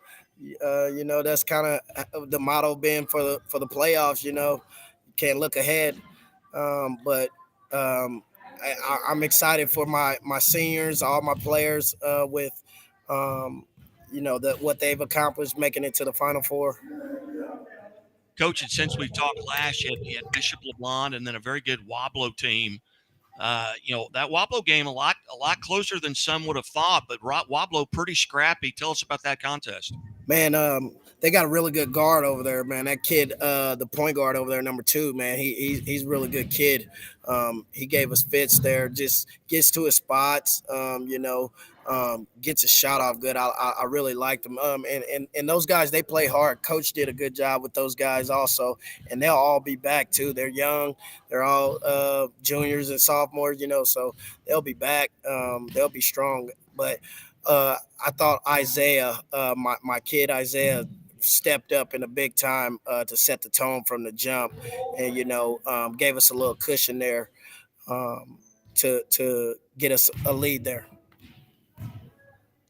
That's kind of the motto being for the playoffs. You can't look ahead, but I'm excited for my seniors, all my players, with what they've accomplished, making it to the Final Four. Coach, and since we've talked last, you had Bishop LeBlanc and then a very good Wablo team. That Wablo game a lot closer than some would have thought, but Wablo pretty scrappy. Tell us about that contest. Man, they got a really good guard over there, man. That kid, the point guard over there, number 2, man, he's a really good kid. He gave us fits there, just gets to his spots, gets a shot off good. I really liked him. And those guys, they play hard. Coach did a good job with those guys also, and they'll all be back too. They're young. They're all juniors and sophomores, so they'll be back. They'll be strong. But I thought Isaiah, my kid Isaiah, stepped up in a big time to set the tone from the jump, and gave us a little cushion there to get us a lead there.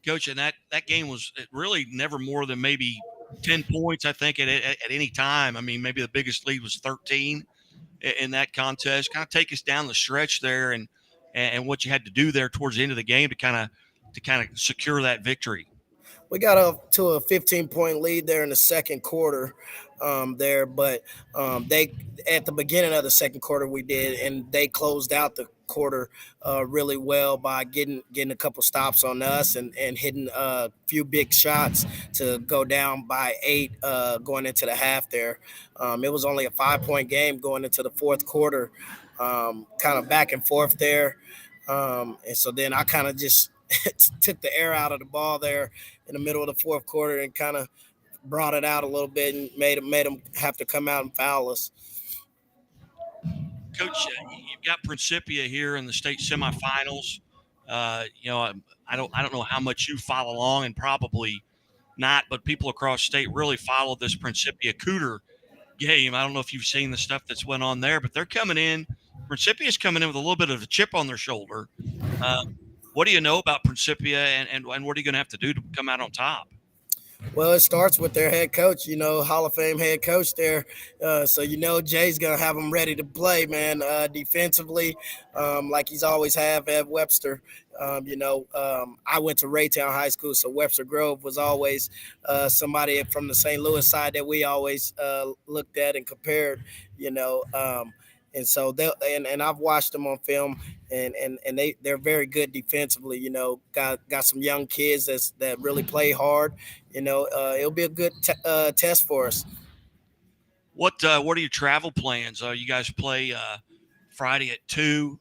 Coach, and that game was really never more than maybe 10 points, I think, at any time. I mean, maybe the biggest lead was 13 in that contest. Kind of take us down the stretch there and what you had to do there towards the end of the game to kind of secure that victory. We got up to a 15-point lead there in the second quarter but they at the beginning of the second quarter we did, and they closed out the quarter really well by getting a couple stops on us and hitting a few big shots to go down by 8 going into the half there. It was only a 5-point game going into the fourth quarter, kind of back and forth there. And so then I kind of just took the air out of the ball there in the middle of the fourth quarter and kind of brought it out a little bit and made them have to come out and foul us. Coach, you've got Principia here in the state semifinals. I don't know how much you follow along, and probably not, but people across state really follow this Principia Cooter game. I don't know if you've seen the stuff that's went on there, but they're coming in. Principia's coming in with a little bit of a chip on their shoulder. What do you know about Principia, and what are you going to have to do to come out on top? Well, it starts with their head coach, Hall of Fame head coach there. So, Jay's going to have them ready to play, man, defensively, like he's always have at Webster. I went to Raytown High School, so Webster Grove was always somebody from the St. Louis side that we always looked at and compared, and so and I've watched them on film, and they're very good defensively. Got some young kids that really play hard. It'll be a good test for us. What are your travel plans? You guys play Friday at 2.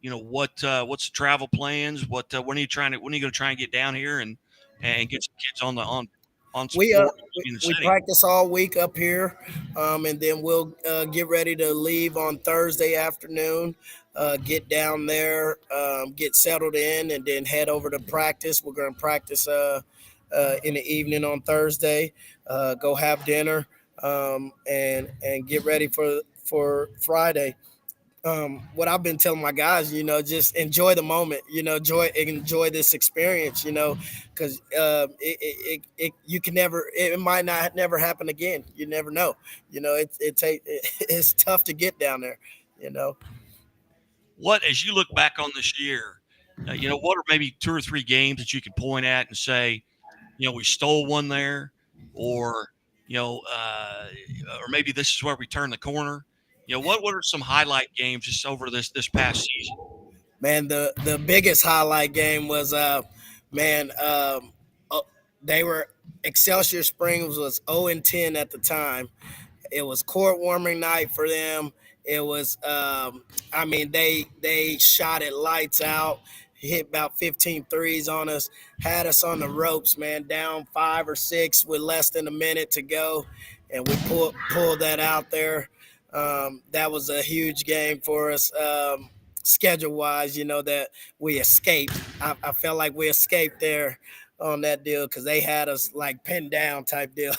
What's the travel plans? When are you going to try and get down here and get some kids on we practice all week up here, and then we'll get ready to leave on Thursday afternoon, get down there, get settled in, and then head over to practice. We're going to practice in the evening on Thursday, go have dinner, and get ready for Friday. What I've been telling my guys, just enjoy the moment, enjoy this experience, because you can it might not never happen again. You never know. It's tough to get down there. What, as you look back on this year, what are maybe 2 or 3 games that you can point at and say, we stole one there, or maybe this is where we turn the corner? What are some highlight games just over this past season? Man, the biggest highlight game was, they were Excelsior Springs was 0-10 at the time. It was court warming night for them. It was, they shot it lights out, hit about 15 threes on us, had us on the ropes, man, down 5 or 6 with less than a minute to go. And we pulled that out there. That was a huge game for us, schedule-wise, that we escaped. I felt like we escaped there on that deal because they had us like pinned down type deal.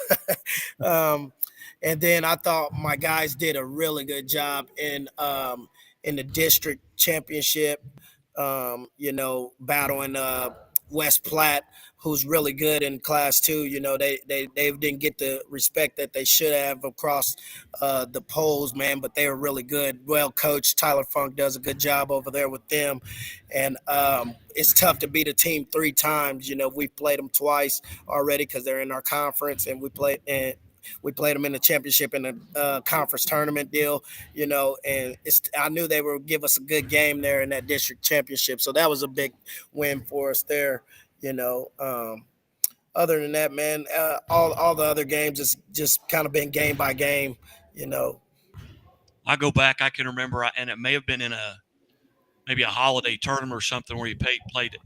And then I thought my guys did a really good job in the district championship, battling West Platte, who's really good in Class 2. They didn't get the respect that they should have across the polls, man, but they were really good. Well coached. Tyler Funk does a good job over there with them. And it's tough to beat a team 3 times. We've played them twice already because they're in our conference, and we played them in the championship in the conference tournament deal, and I knew they would give us a good game there in that district championship. So that was a big win for us there, Other than that, man, all the other games is just kind of been game by game, I go back, I can remember, and it may have been in maybe a holiday tournament or something where you played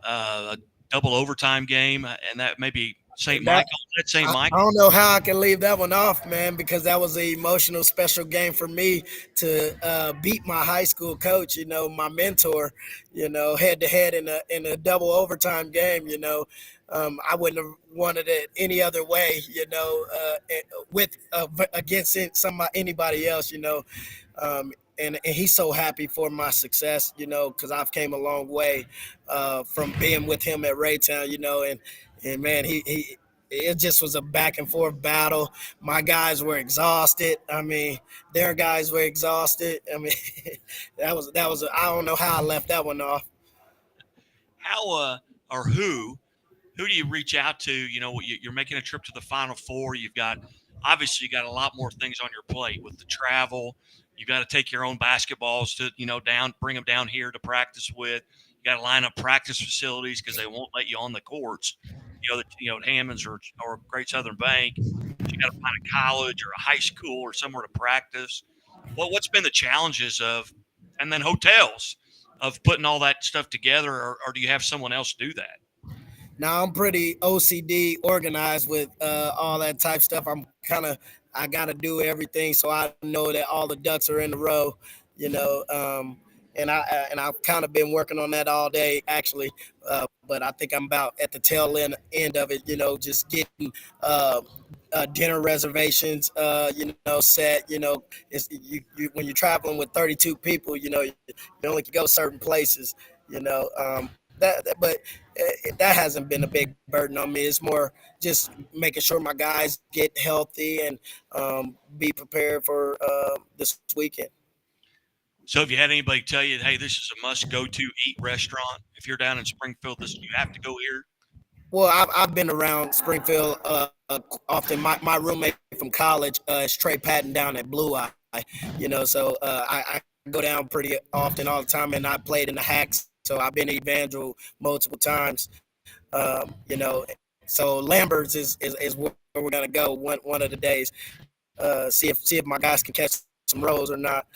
a double overtime game, and that maybe St. Michael. That's St. Michael. I don't know how I can leave that one off, man, because that was an emotional, special game for me to beat my high school coach, my mentor, head to head in a double overtime game. I wouldn't have wanted it any other way, against anybody else, and he's so happy for my success, because I've came a long way from being with him at Raytown, and man, it just was a back and forth battle. My guys were exhausted. I mean, their guys were exhausted. I mean, that was I don't know how I left that one off. How or who do you reach out to? You're making a trip to the Final Four. You've got a lot more things on your plate with the travel. You got to take your own basketballs to, bring them down here to practice with. You got to line up practice facilities because they won't let you on the courts. At Hammond's or Great Southern Bank. You got to find a college or a high school or somewhere to practice. What's been the challenges and then hotels of putting all that stuff together, or do you have someone else do that? Now I'm pretty OCD organized with all that type stuff. I got to do everything so I know that all the ducks are in a row, and I've kind of been working on that all day actually. But I think I'm about at the tail end of it, just getting dinner reservations, set. It's when you're traveling with 32 people, you only can go certain places, but that hasn't been a big burden on me. It's more just making sure my guys get healthy and be prepared for this weekend. So have you had anybody tell you, hey, this is a must-go-to eat restaurant? If you're down in Springfield, you have to go here? Well, I've been around Springfield often. My roommate from college is Trey Patton down at Blue Eye, so I go down pretty often all the time, and I played in the Hacks, so I've been to Evangel multiple times, So Lambert's is where we're going to go one of the days, see if my guys can catch some rolls or not.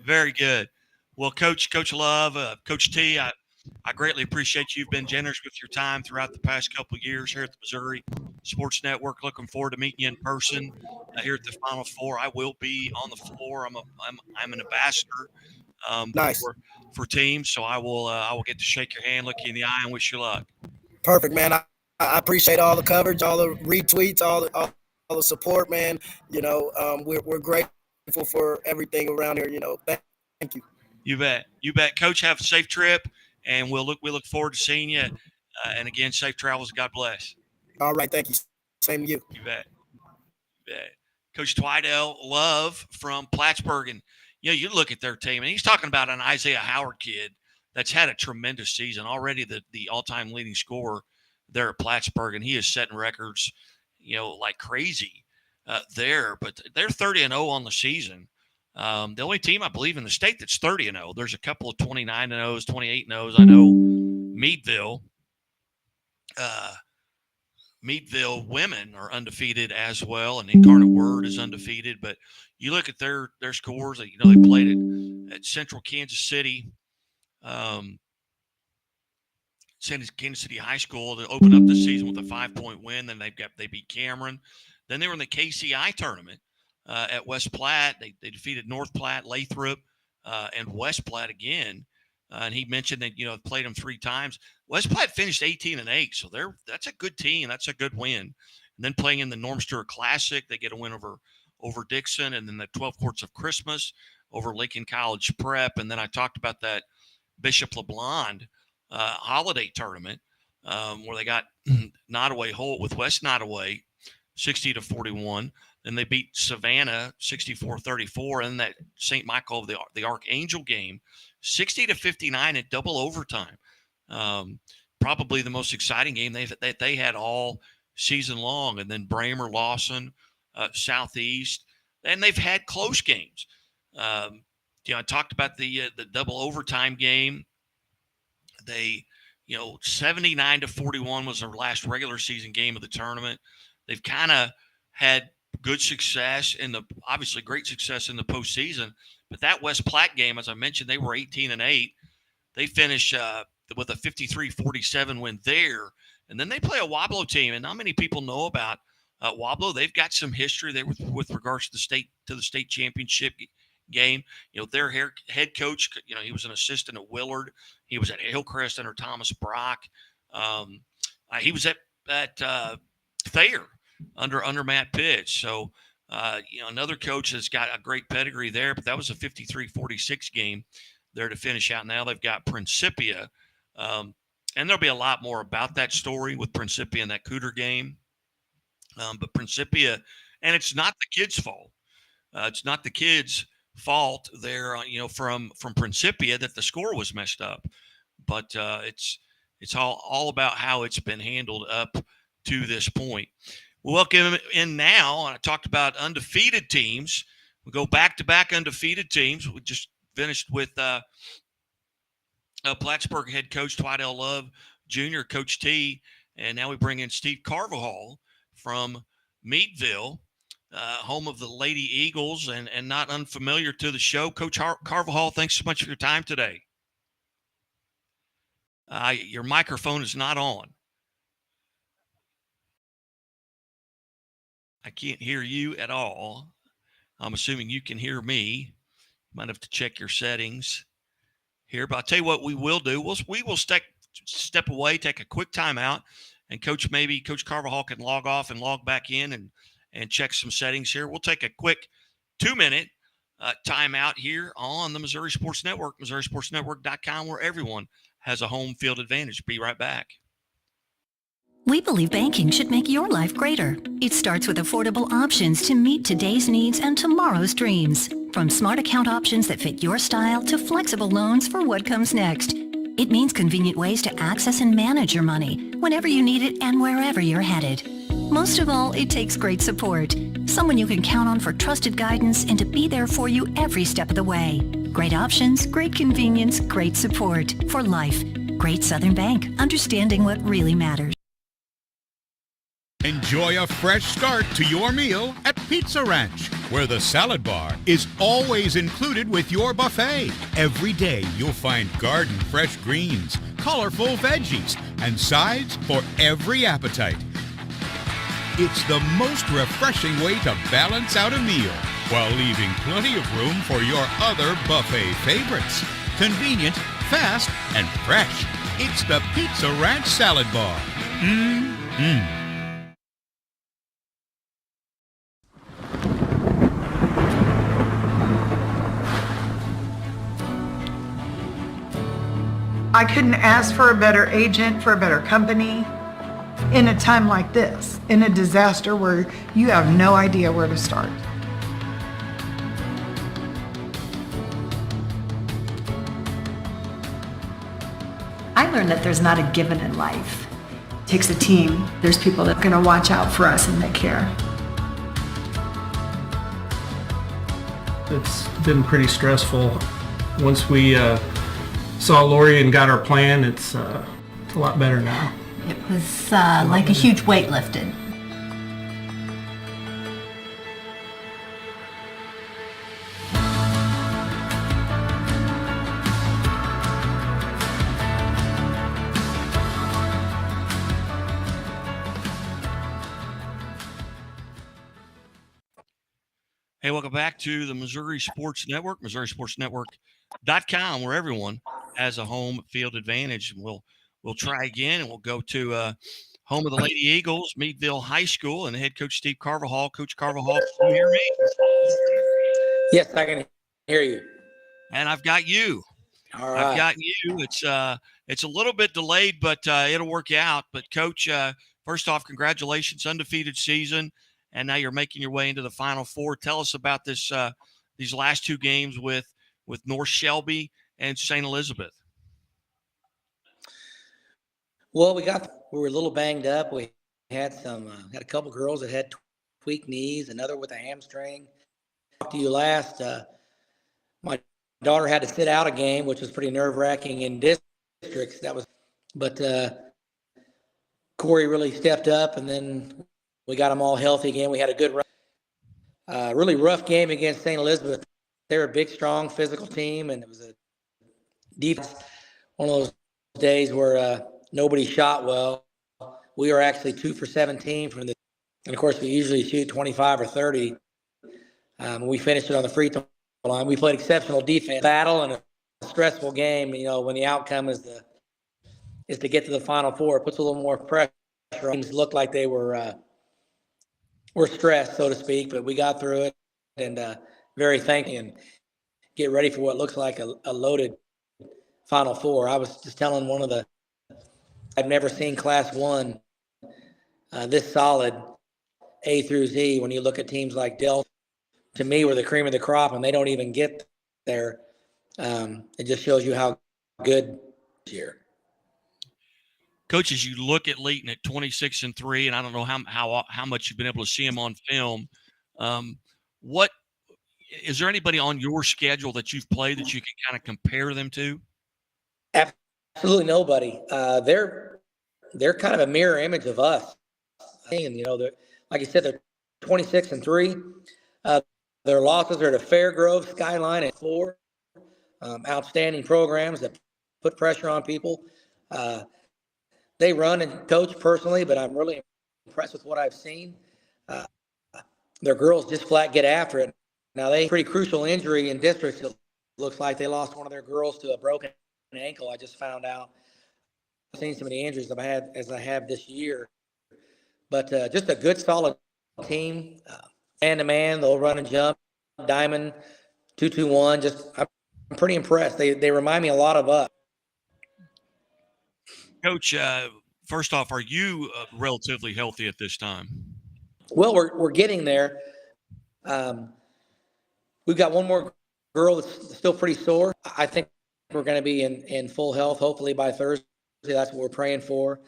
Very good. Well, Coach Love, Coach T, I greatly appreciate you've been generous with your time throughout the past couple of years here at the Missouri Sports Network. Looking forward to meeting you in person here at the Final Four. I will be on the floor. I'm an ambassador nice. for teams, so I will get to shake your hand, look you in the eye, and wish you luck. Perfect, man. I appreciate all the coverage, all the retweets, all the support, man. We're grateful for everything around here. Thank you. You bet. Coach, have a safe trip, and we look forward to seeing you. And again, safe travels. God bless. All right, thank you. Same to you. You bet. Coach Twidell Love from Plattsburg, and you look at their team, and he's talking about an Isaiah Howard kid that's had a tremendous season already. The all-time leading scorer there at Plattsburg, and he is setting records, like crazy there. But they're 30-0 on the season. The only team I believe in the state that's 30-0. There's a couple of 29-0s, 28-0s. I know Meadville Meadville women are undefeated as well, and Incarnate Word is undefeated. But you look at their scores. They played at Central Kansas City, Kansas City High School. They opened up the season with a 5-point win. Then they beat Cameron. Then they were in the KCI tournament at West Platte. They defeated North Platte, Lathrop, and West Platte again. And he mentioned that played them 3 times. West Platte finished 18-8, so that's a good team. That's a good win. And then playing in the Norm Stewart Classic, they get a win over Dixon, and then the 12 Courts of Christmas over Lincoln College Prep. And then I talked about that Bishop LeBlond holiday tournament where they got Nottoway Holt with West Nottoway 60-41. Then they beat Savannah 64-34, and that St. Michael the Archangel game 60-59 at double overtime. Probably the most exciting game they had all season long. And then Bramer, Lawson, Southeast, and they've had close games. I talked about the double overtime game. They, 79-41 was their last regular season game of the tournament. They've kind of had good success obviously great success in the postseason. But that West Platte game, as I mentioned, they were 18-8. They finish with a 53-47 win there. And then they play a Wablo team, and not many people know about Wablo. They've got some history there with regards to the state championship game. Their head coach, he was an assistant at Willard. He was at Hillcrest under Thomas Brock. He was at Thayer under Matt Pitch. So, another coach that's got a great pedigree there, but that was a 53-46 game there to finish out. Now they've got Principia. And there'll be a lot more about that story with Principia and that Cooter game. But Principia, and it's not the kids' fault. It's not the kids' fault there, from Principia that the score was messed up. But it's all about how it's been handled up to this point. We'll welcome in now. I talked about undefeated teams. We go back-to-back undefeated teams. We just finished with Plattsburg head coach Dwight L. Love Jr., Coach T, and now we bring in Steve Carvajal from Meadville, home of the Lady Eagles, and not unfamiliar to the show. Coach Carvajal, thanks so much for your time today. Your microphone is not on. I can't hear you at all. I'm assuming you can hear me. Might have to check your settings here. But I'll tell you what we will do. We will step away, take a quick timeout, and Coach Carvajal can log off and log back in and check some settings here. We'll take a quick 2-minute timeout here on the Missouri Sports Network, MissouriSportsNetwork.com, where everyone has a home field advantage. Be right back. We believe banking should make your life greater. It starts with affordable options to meet today's needs and tomorrow's dreams. From smart account options that fit your style to flexible loans for what comes next. It means convenient ways to access and manage your money whenever you need it and wherever you're headed. Most of all, it takes great support. Someone you can count on for trusted guidance and to be there for you every step of the way. Great options, great convenience, great support for life. Great Southern Bank, understanding what really matters. Enjoy a fresh start to your meal at Pizza Ranch, where the salad bar is always included with your buffet. Every day you'll find garden fresh greens, colorful veggies, and sides for every appetite. It's the most refreshing way to balance out a meal while leaving plenty of room for your other buffet favorites. Convenient, fast, and fresh. It's the Pizza Ranch Salad Bar. Mmm. I couldn't ask for a better agent, for a better company in a time like this, in a disaster where you have no idea where to start. I learned that there's not a given in life. It takes a team. There's people that are going to watch out for us and that care. It's been pretty stressful. Once we saw Lori and got our plan, it's a lot better now. It was like a huge weight lifted. Hey, welcome back to the Missouri Sports Network, MissouriSportsNetwork.com, where everyone has a home field advantage. We'll try again, and we'll go to home of the Lady Eagles, Meadville High School, and head coach Steve Carvajal. Coach Carvajal, can you hear me? Yes, I can hear you. And I've got you. All right. I've got you. It's a little bit delayed, but it'll work out. But Coach, first off, congratulations, undefeated season. And now you're making your way into the Final Four. Tell us about this these last two games with North Shelby and St. Elizabeth. Well, we were a little banged up. We had had a couple girls that had tweaked knees, another with a hamstring. I talked to you last. My daughter had to sit out a game, which was pretty nerve-wracking in districts. But Corey really stepped up, and then we got them all healthy again. We had a good run. Really rough game against St. Elizabeth. They're a big, strong, physical team, and it was a defense. One of those days where nobody shot well. We were actually 2 for 17 from the, and of course we usually shoot 25 or 30. We finished it on the free throw line. We played exceptional defense, battle, and a stressful game. You know, when the outcome is to get to the Final Four, it puts a little more pressure. Teams looked like they were stressed, so to speak, but we got through it, and very thankful and get ready for what looks like a loaded Final Four. I was just telling I've never seen Class 1 this solid, A through Z. When you look at teams like Delta, to me, we're the cream of the crop, and they don't even get there. It just shows you how good this year. Coach, as you look at Leighton at 26-3, and I don't know how much you've been able to see him on film, what is there anybody on your schedule that you've played that you can kind of compare them to? Absolutely nobody. They're kind of a mirror image of us. And like you said, they're 26-3. Their losses are to Fairgrove, Skyline, and 4. Outstanding programs that put pressure on people. They run and coach personally, but I'm really impressed with what I've seen. Their girls just flat get after it. Now, they pretty crucial injury in districts. It looks like they lost one of their girls to a broken ankle. I just found out. I've seen so many injuries as I have this year. But just a good, solid team. Man-to-man, they'll run and jump. Diamond, 2-2-1. I'm pretty impressed. They remind me a lot of us. Coach, first off, are you relatively healthy at this time? Well, we're getting there. We've got one more girl that's still pretty sore. I think we're going to be in full health, hopefully by Thursday. That's what we're praying for.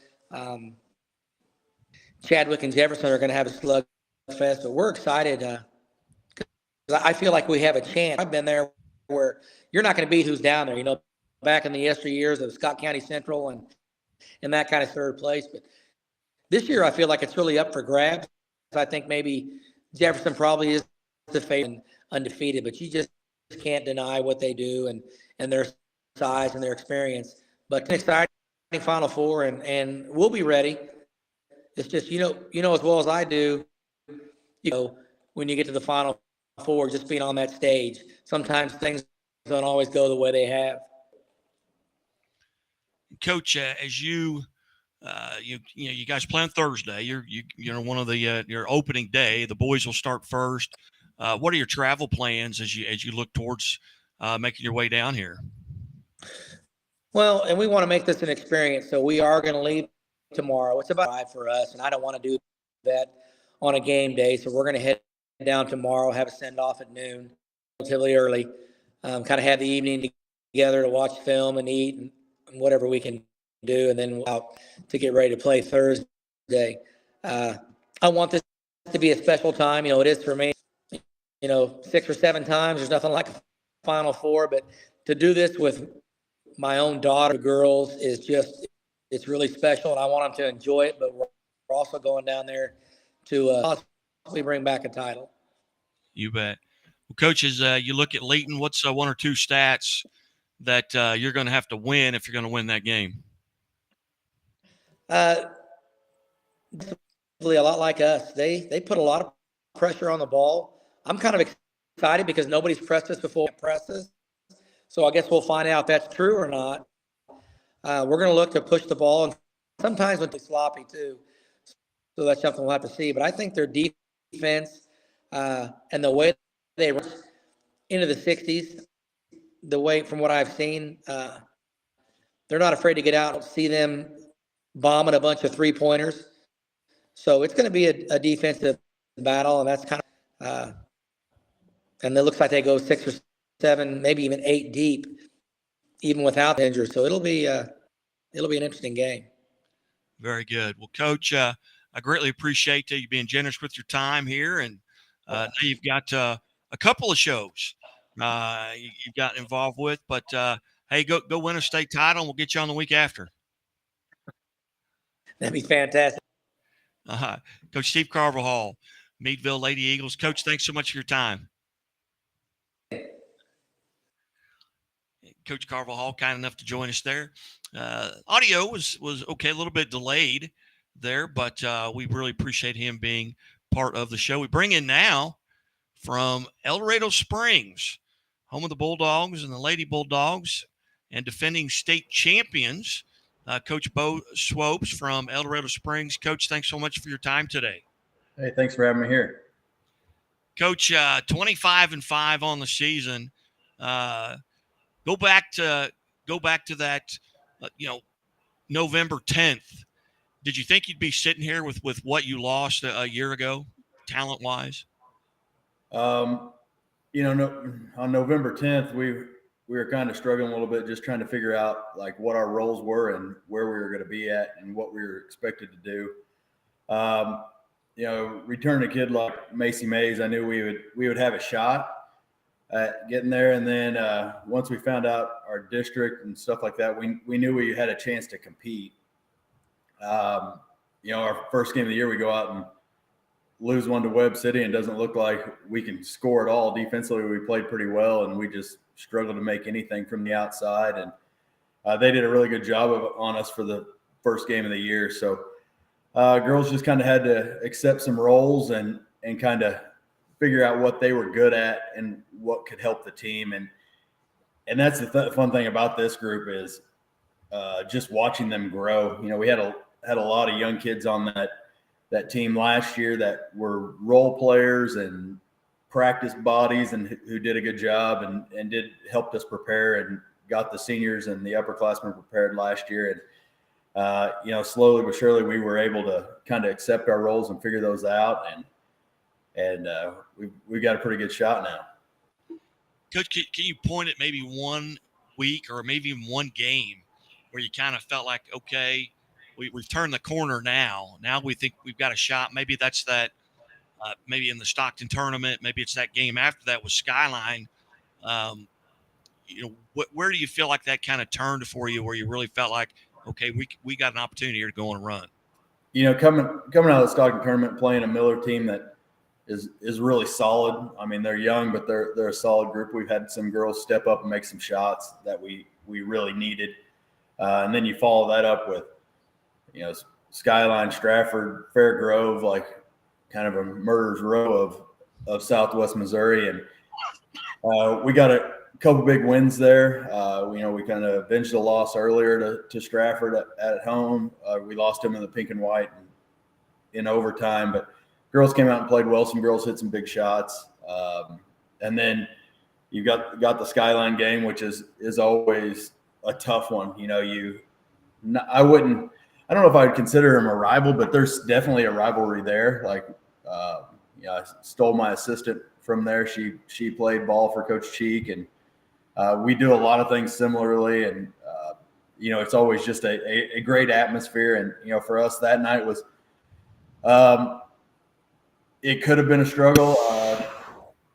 Chadwick and Jefferson are going to have a slugfest, but we're excited. I feel like we have a chance. I've been there where you're not going to beat who's down there. Back in the yesteryears of Scott County Central and that kind of third place. But this year, I feel like it's really up for grabs. I think maybe Jefferson probably is the favorite, undefeated, but you just can't deny what they do and their size and their experience. But an exciting Final Four, and we'll be ready. It's just you know as well as I do. When you get to the Final Four, just being on that stage, sometimes things don't always go the way they have. Coach, as you guys play on Thursday. You're one of the your opening day. The boys will start first. What are your travel plans as you look towards making your way down here? Well, and we want to make this an experience, so we are going to leave tomorrow. It's about 5 for us, and I don't want to do that on a game day, so we're going to head down tomorrow, have a send-off at noon, relatively early, kind of have the evening together to watch film and eat and whatever we can do, and then out to get ready to play Thursday. I want this to be a special time. It is for me. 6 or 7 times. There's nothing like a Final Four, but to do this with my own daughter, girls, is just it's really special, and I want them to enjoy it. But we're also going down there to possibly bring back a title. You bet. Well, coaches, you look at Leighton. What's one or two stats that you're going to have to win if you're going to win that game? Definitely a lot like us. They put a lot of pressure on the ball. I'm kind of excited because nobody's pressed us before presses. So I guess we'll find out if that's true or not. We're going to look to push the ball, and sometimes when they're sloppy too. So that's something we'll have to see. But I think their defense and the way they run into the 60s, the way from what I've seen, they're not afraid to get out and see them bombing a bunch of three-pointers. So it's going to be a defensive battle, and that's kind of and it looks like they go 6 or 7, maybe even 8 deep, even without the injuries. So it'll be an interesting game. Very good. Well, Coach, I greatly appreciate you being generous with your time here, and now you've got a couple of shows you've got involved with. But hey, go win a state title, and we'll get you on the week after. That'd be fantastic. Coach Steve Carvajal, Meadville Lady Eagles. Coach, thanks so much for your time. Coach Carvajal, kind enough to join us there. Audio was okay, a little bit delayed there, but we really appreciate him being part of the show. We bring in now from El Dorado Springs, home of the Bulldogs and the Lady Bulldogs, and defending state champions, Coach Bo Swopes from El Dorado Springs. Coach, thanks so much for your time today. Hey, thanks for having me here. Coach, 25-5 on the season. Go back to that, November 10th. Did you think you'd be sitting here with what you lost a year ago, talent-wise? On November 10th, we were kind of struggling a little bit, just trying to figure out like what our roles were and where we were going to be at and what we were expected to do. Returning a kid like Macy Mays, I knew we would have a shot at getting there. And then once we found out our district and stuff like that, we knew we had a chance to compete. Our first game of the year, we go out and lose one to Webb City, and doesn't look like we can score at all. Defensively, we played pretty well, and we just struggled to make anything from the outside. And they did a really good job on us for the first game of the year. So girls just kind of had to accept some roles and kind of figure out what they were good at and what could help the team. And that's the fun thing about this group is just watching them grow. We had a lot of young kids on that team last year that were role players and practice bodies and who did a good job and helped us prepare and got the seniors and the upperclassmen prepared last year. And slowly but surely we were able to kind of accept our roles and figure those out. And we've got a pretty good shot now. Coach, can you point at maybe one week or maybe even one game where you kind of felt like, okay, we've turned the corner now. Now we think we've got a shot. Maybe that's that, maybe in the Stockton tournament. Maybe it's that game after that with Skyline. Where do you feel like that kind of turned for you where you really felt like, okay, we got an opportunity here to go and run? Coming out of the Stockton tournament, playing a Miller team that is really solid. I mean, they're young, but they're a solid group. We've had some girls step up and make some shots that we really needed. And then you follow that up with, Skyline, Stratford, Fair Grove, like kind of a murderer's row of Southwest Missouri. And we got a couple big wins there. We kind of avenged the loss earlier to Stratford at home. We lost them in the pink and white in overtime, but girls came out and played well. Some girls hit some big shots. And then you got the Skyline game, which is always a tough one. I don't know if I would consider him a rival, but there's definitely a rivalry there. Like, I stole my assistant from there. She played ball for Coach Cheek, and we do a lot of things similarly. And, it's always just a great atmosphere. And, for us that night was, it could have been a struggle.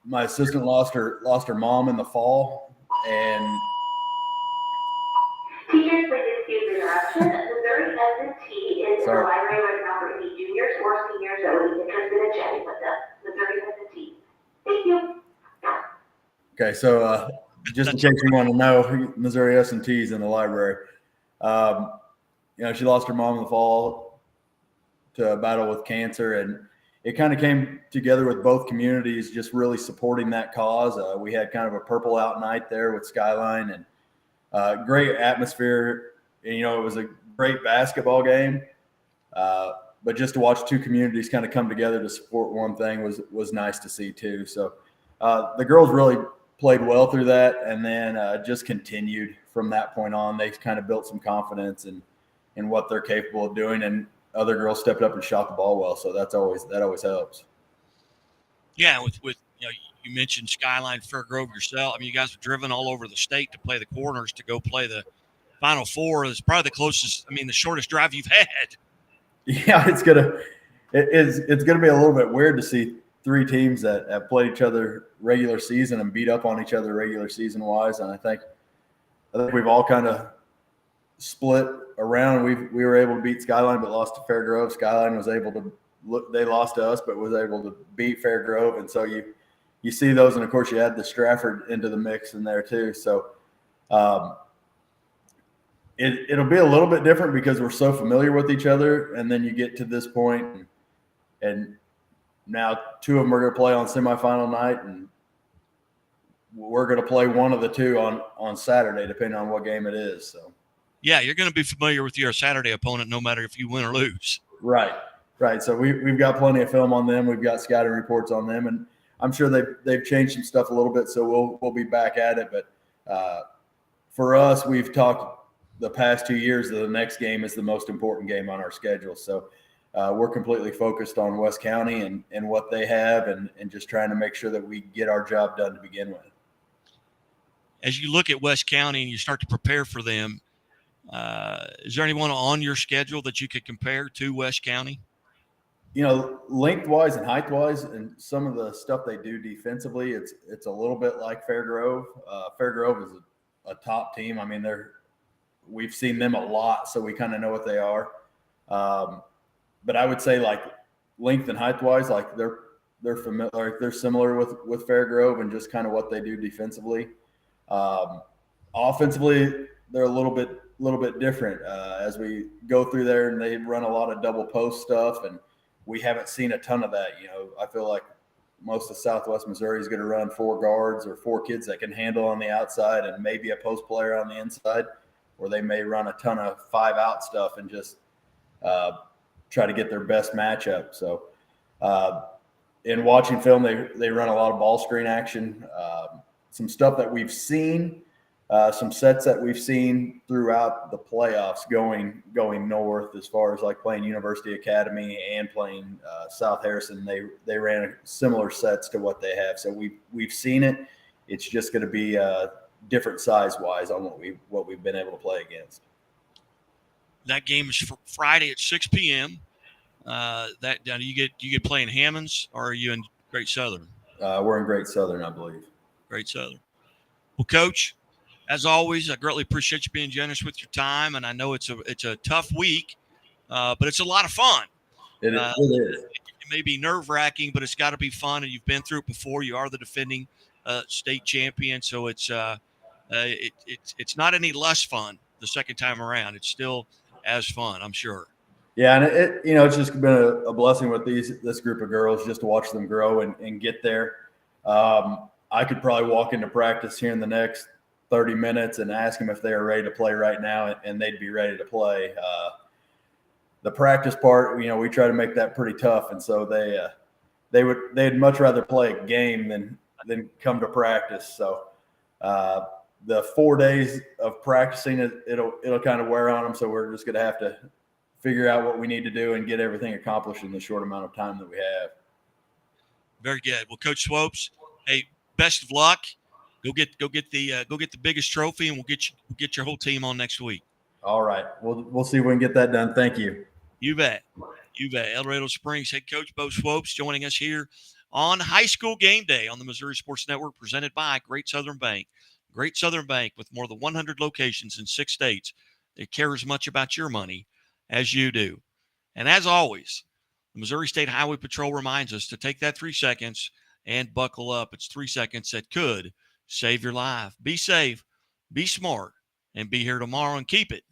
My assistant lost her mom in the fall, and Teachers, please excuse the interruption. Missouri It's Sorry. a library with a number of juniors or seniors that would be interested in chatting with the Missouri Women's team. Thank you. Okay, so just in case you want to know, Missouri S&T is in the library. She lost her mom in the fall to a battle with cancer, and it kind of came together with both communities just really supporting that cause. We had kind of a purple out night there with Skyline, and great atmosphere. And, it was a great basketball game, but just to watch two communities kind of come together to support one thing was nice to see too. So the girls really played well through that, and then just continued from that point on. They kind of built some confidence in what they're capable of doing, and other girls stepped up and shot the ball well. So that always helps. Yeah, with you mentioned Skyline Fairgrove yourself. I mean, you guys have driven all over the state to play the Corners to go play the Final Four. It's probably the closest, the shortest drive you've had. Yeah, it's gonna be a little bit weird to see three teams that have played each other regular season and beat up on each other regular season wise. And I think we've all kind of split around. We were able to beat Skyline, but lost to Fairgrove. Skyline was able to they lost to us, but was able to beat Fairgrove. And so you see those, and of course you add the Stratford into the mix in there too. So it'll be a little bit different because we're so familiar with each other. And then you get to this point, and now two of them are going to play on semifinal night, and we're going to play one of the two on Saturday, depending on what game it is. So, yeah, you're going to be familiar with your Saturday opponent, no matter if you win or lose. Right. So we've got plenty of film on them. We've got scouting reports on them, and I'm sure they've changed some stuff a little bit. So we'll be back at it. But for us, we've talked the past 2 years that the next game is the most important game on our schedule. So we're completely focused on West County and what they have, and just trying to make sure that we get our job done to begin with. As you look at West County and you start to prepare for them, is there anyone on your schedule that you could compare to West County? Lengthwise and height-wise, and some of the stuff they do defensively, it's a little bit like Fairgrove. Fairgrove is a top team. I mean, we've seen them a lot, so we kind of know what they are. But I would say, like, length and height-wise, like they're familiar, they're similar with Fairgrove, and just kind of what they do defensively. Offensively, they're a little bit different as we go through there, and they run a lot of double post stuff, and we haven't seen a ton of that. I feel like most of Southwest Missouri is going to run 4 guards or 4 kids that can handle on the outside and maybe a post player on the inside, or they may run a ton of 5-out stuff and just try to get their best matchup. So in watching film, they run a lot of ball screen action, some stuff that we've seen, some sets that we've seen throughout the playoffs going north, as far as like playing University Academy and playing South Harrison. They ran similar sets to what they have. So we've seen it. It's just going to be different size-wise on what we've been able to play against. That game is for Friday at 6 p.m. Do you get playing Hammonds, or are you in Great Southern? We're in Great Southern, I believe. Great Southern. Well, Coach, as always, I greatly appreciate you being generous with your time, and I know it's a tough week, but it's a lot of fun. It is. It may be nerve-wracking, but it's got to be fun, and you've been through it before. You are the defending state champion, so it's not any less fun the second time around. It's still as fun, I'm sure. Yeah, and it's just been a blessing with this group of girls, just to watch them grow and get there. I could probably walk into practice here in the next 30 minutes and ask them if they are ready to play right now, and they'd be ready to play. The practice part, we try to make that pretty tough, and so they'd much rather play a game than come to practice. So the 4 days of practicing, it'll kind of wear on them. So we're just going to have to figure out what we need to do and get everything accomplished in the short amount of time that we have. Very good. Well, Coach Swopes, hey, best of luck. Go get the biggest trophy, and we'll get your whole team on next week. All right. We'll see if we can get that done. Thank you. You bet. El Dorado Springs head coach Bo Swopes joining us here on High School Game Day on the Missouri Sports Network, presented by Great Southern Bank. Great Southern Bank, with more than 100 locations in 6 states, they care as much about your money as you do. And as always, the Missouri State Highway Patrol reminds us to take that 3 seconds and buckle up. It's 3 seconds that could save your life. Be safe, be smart, and be here tomorrow, and keep it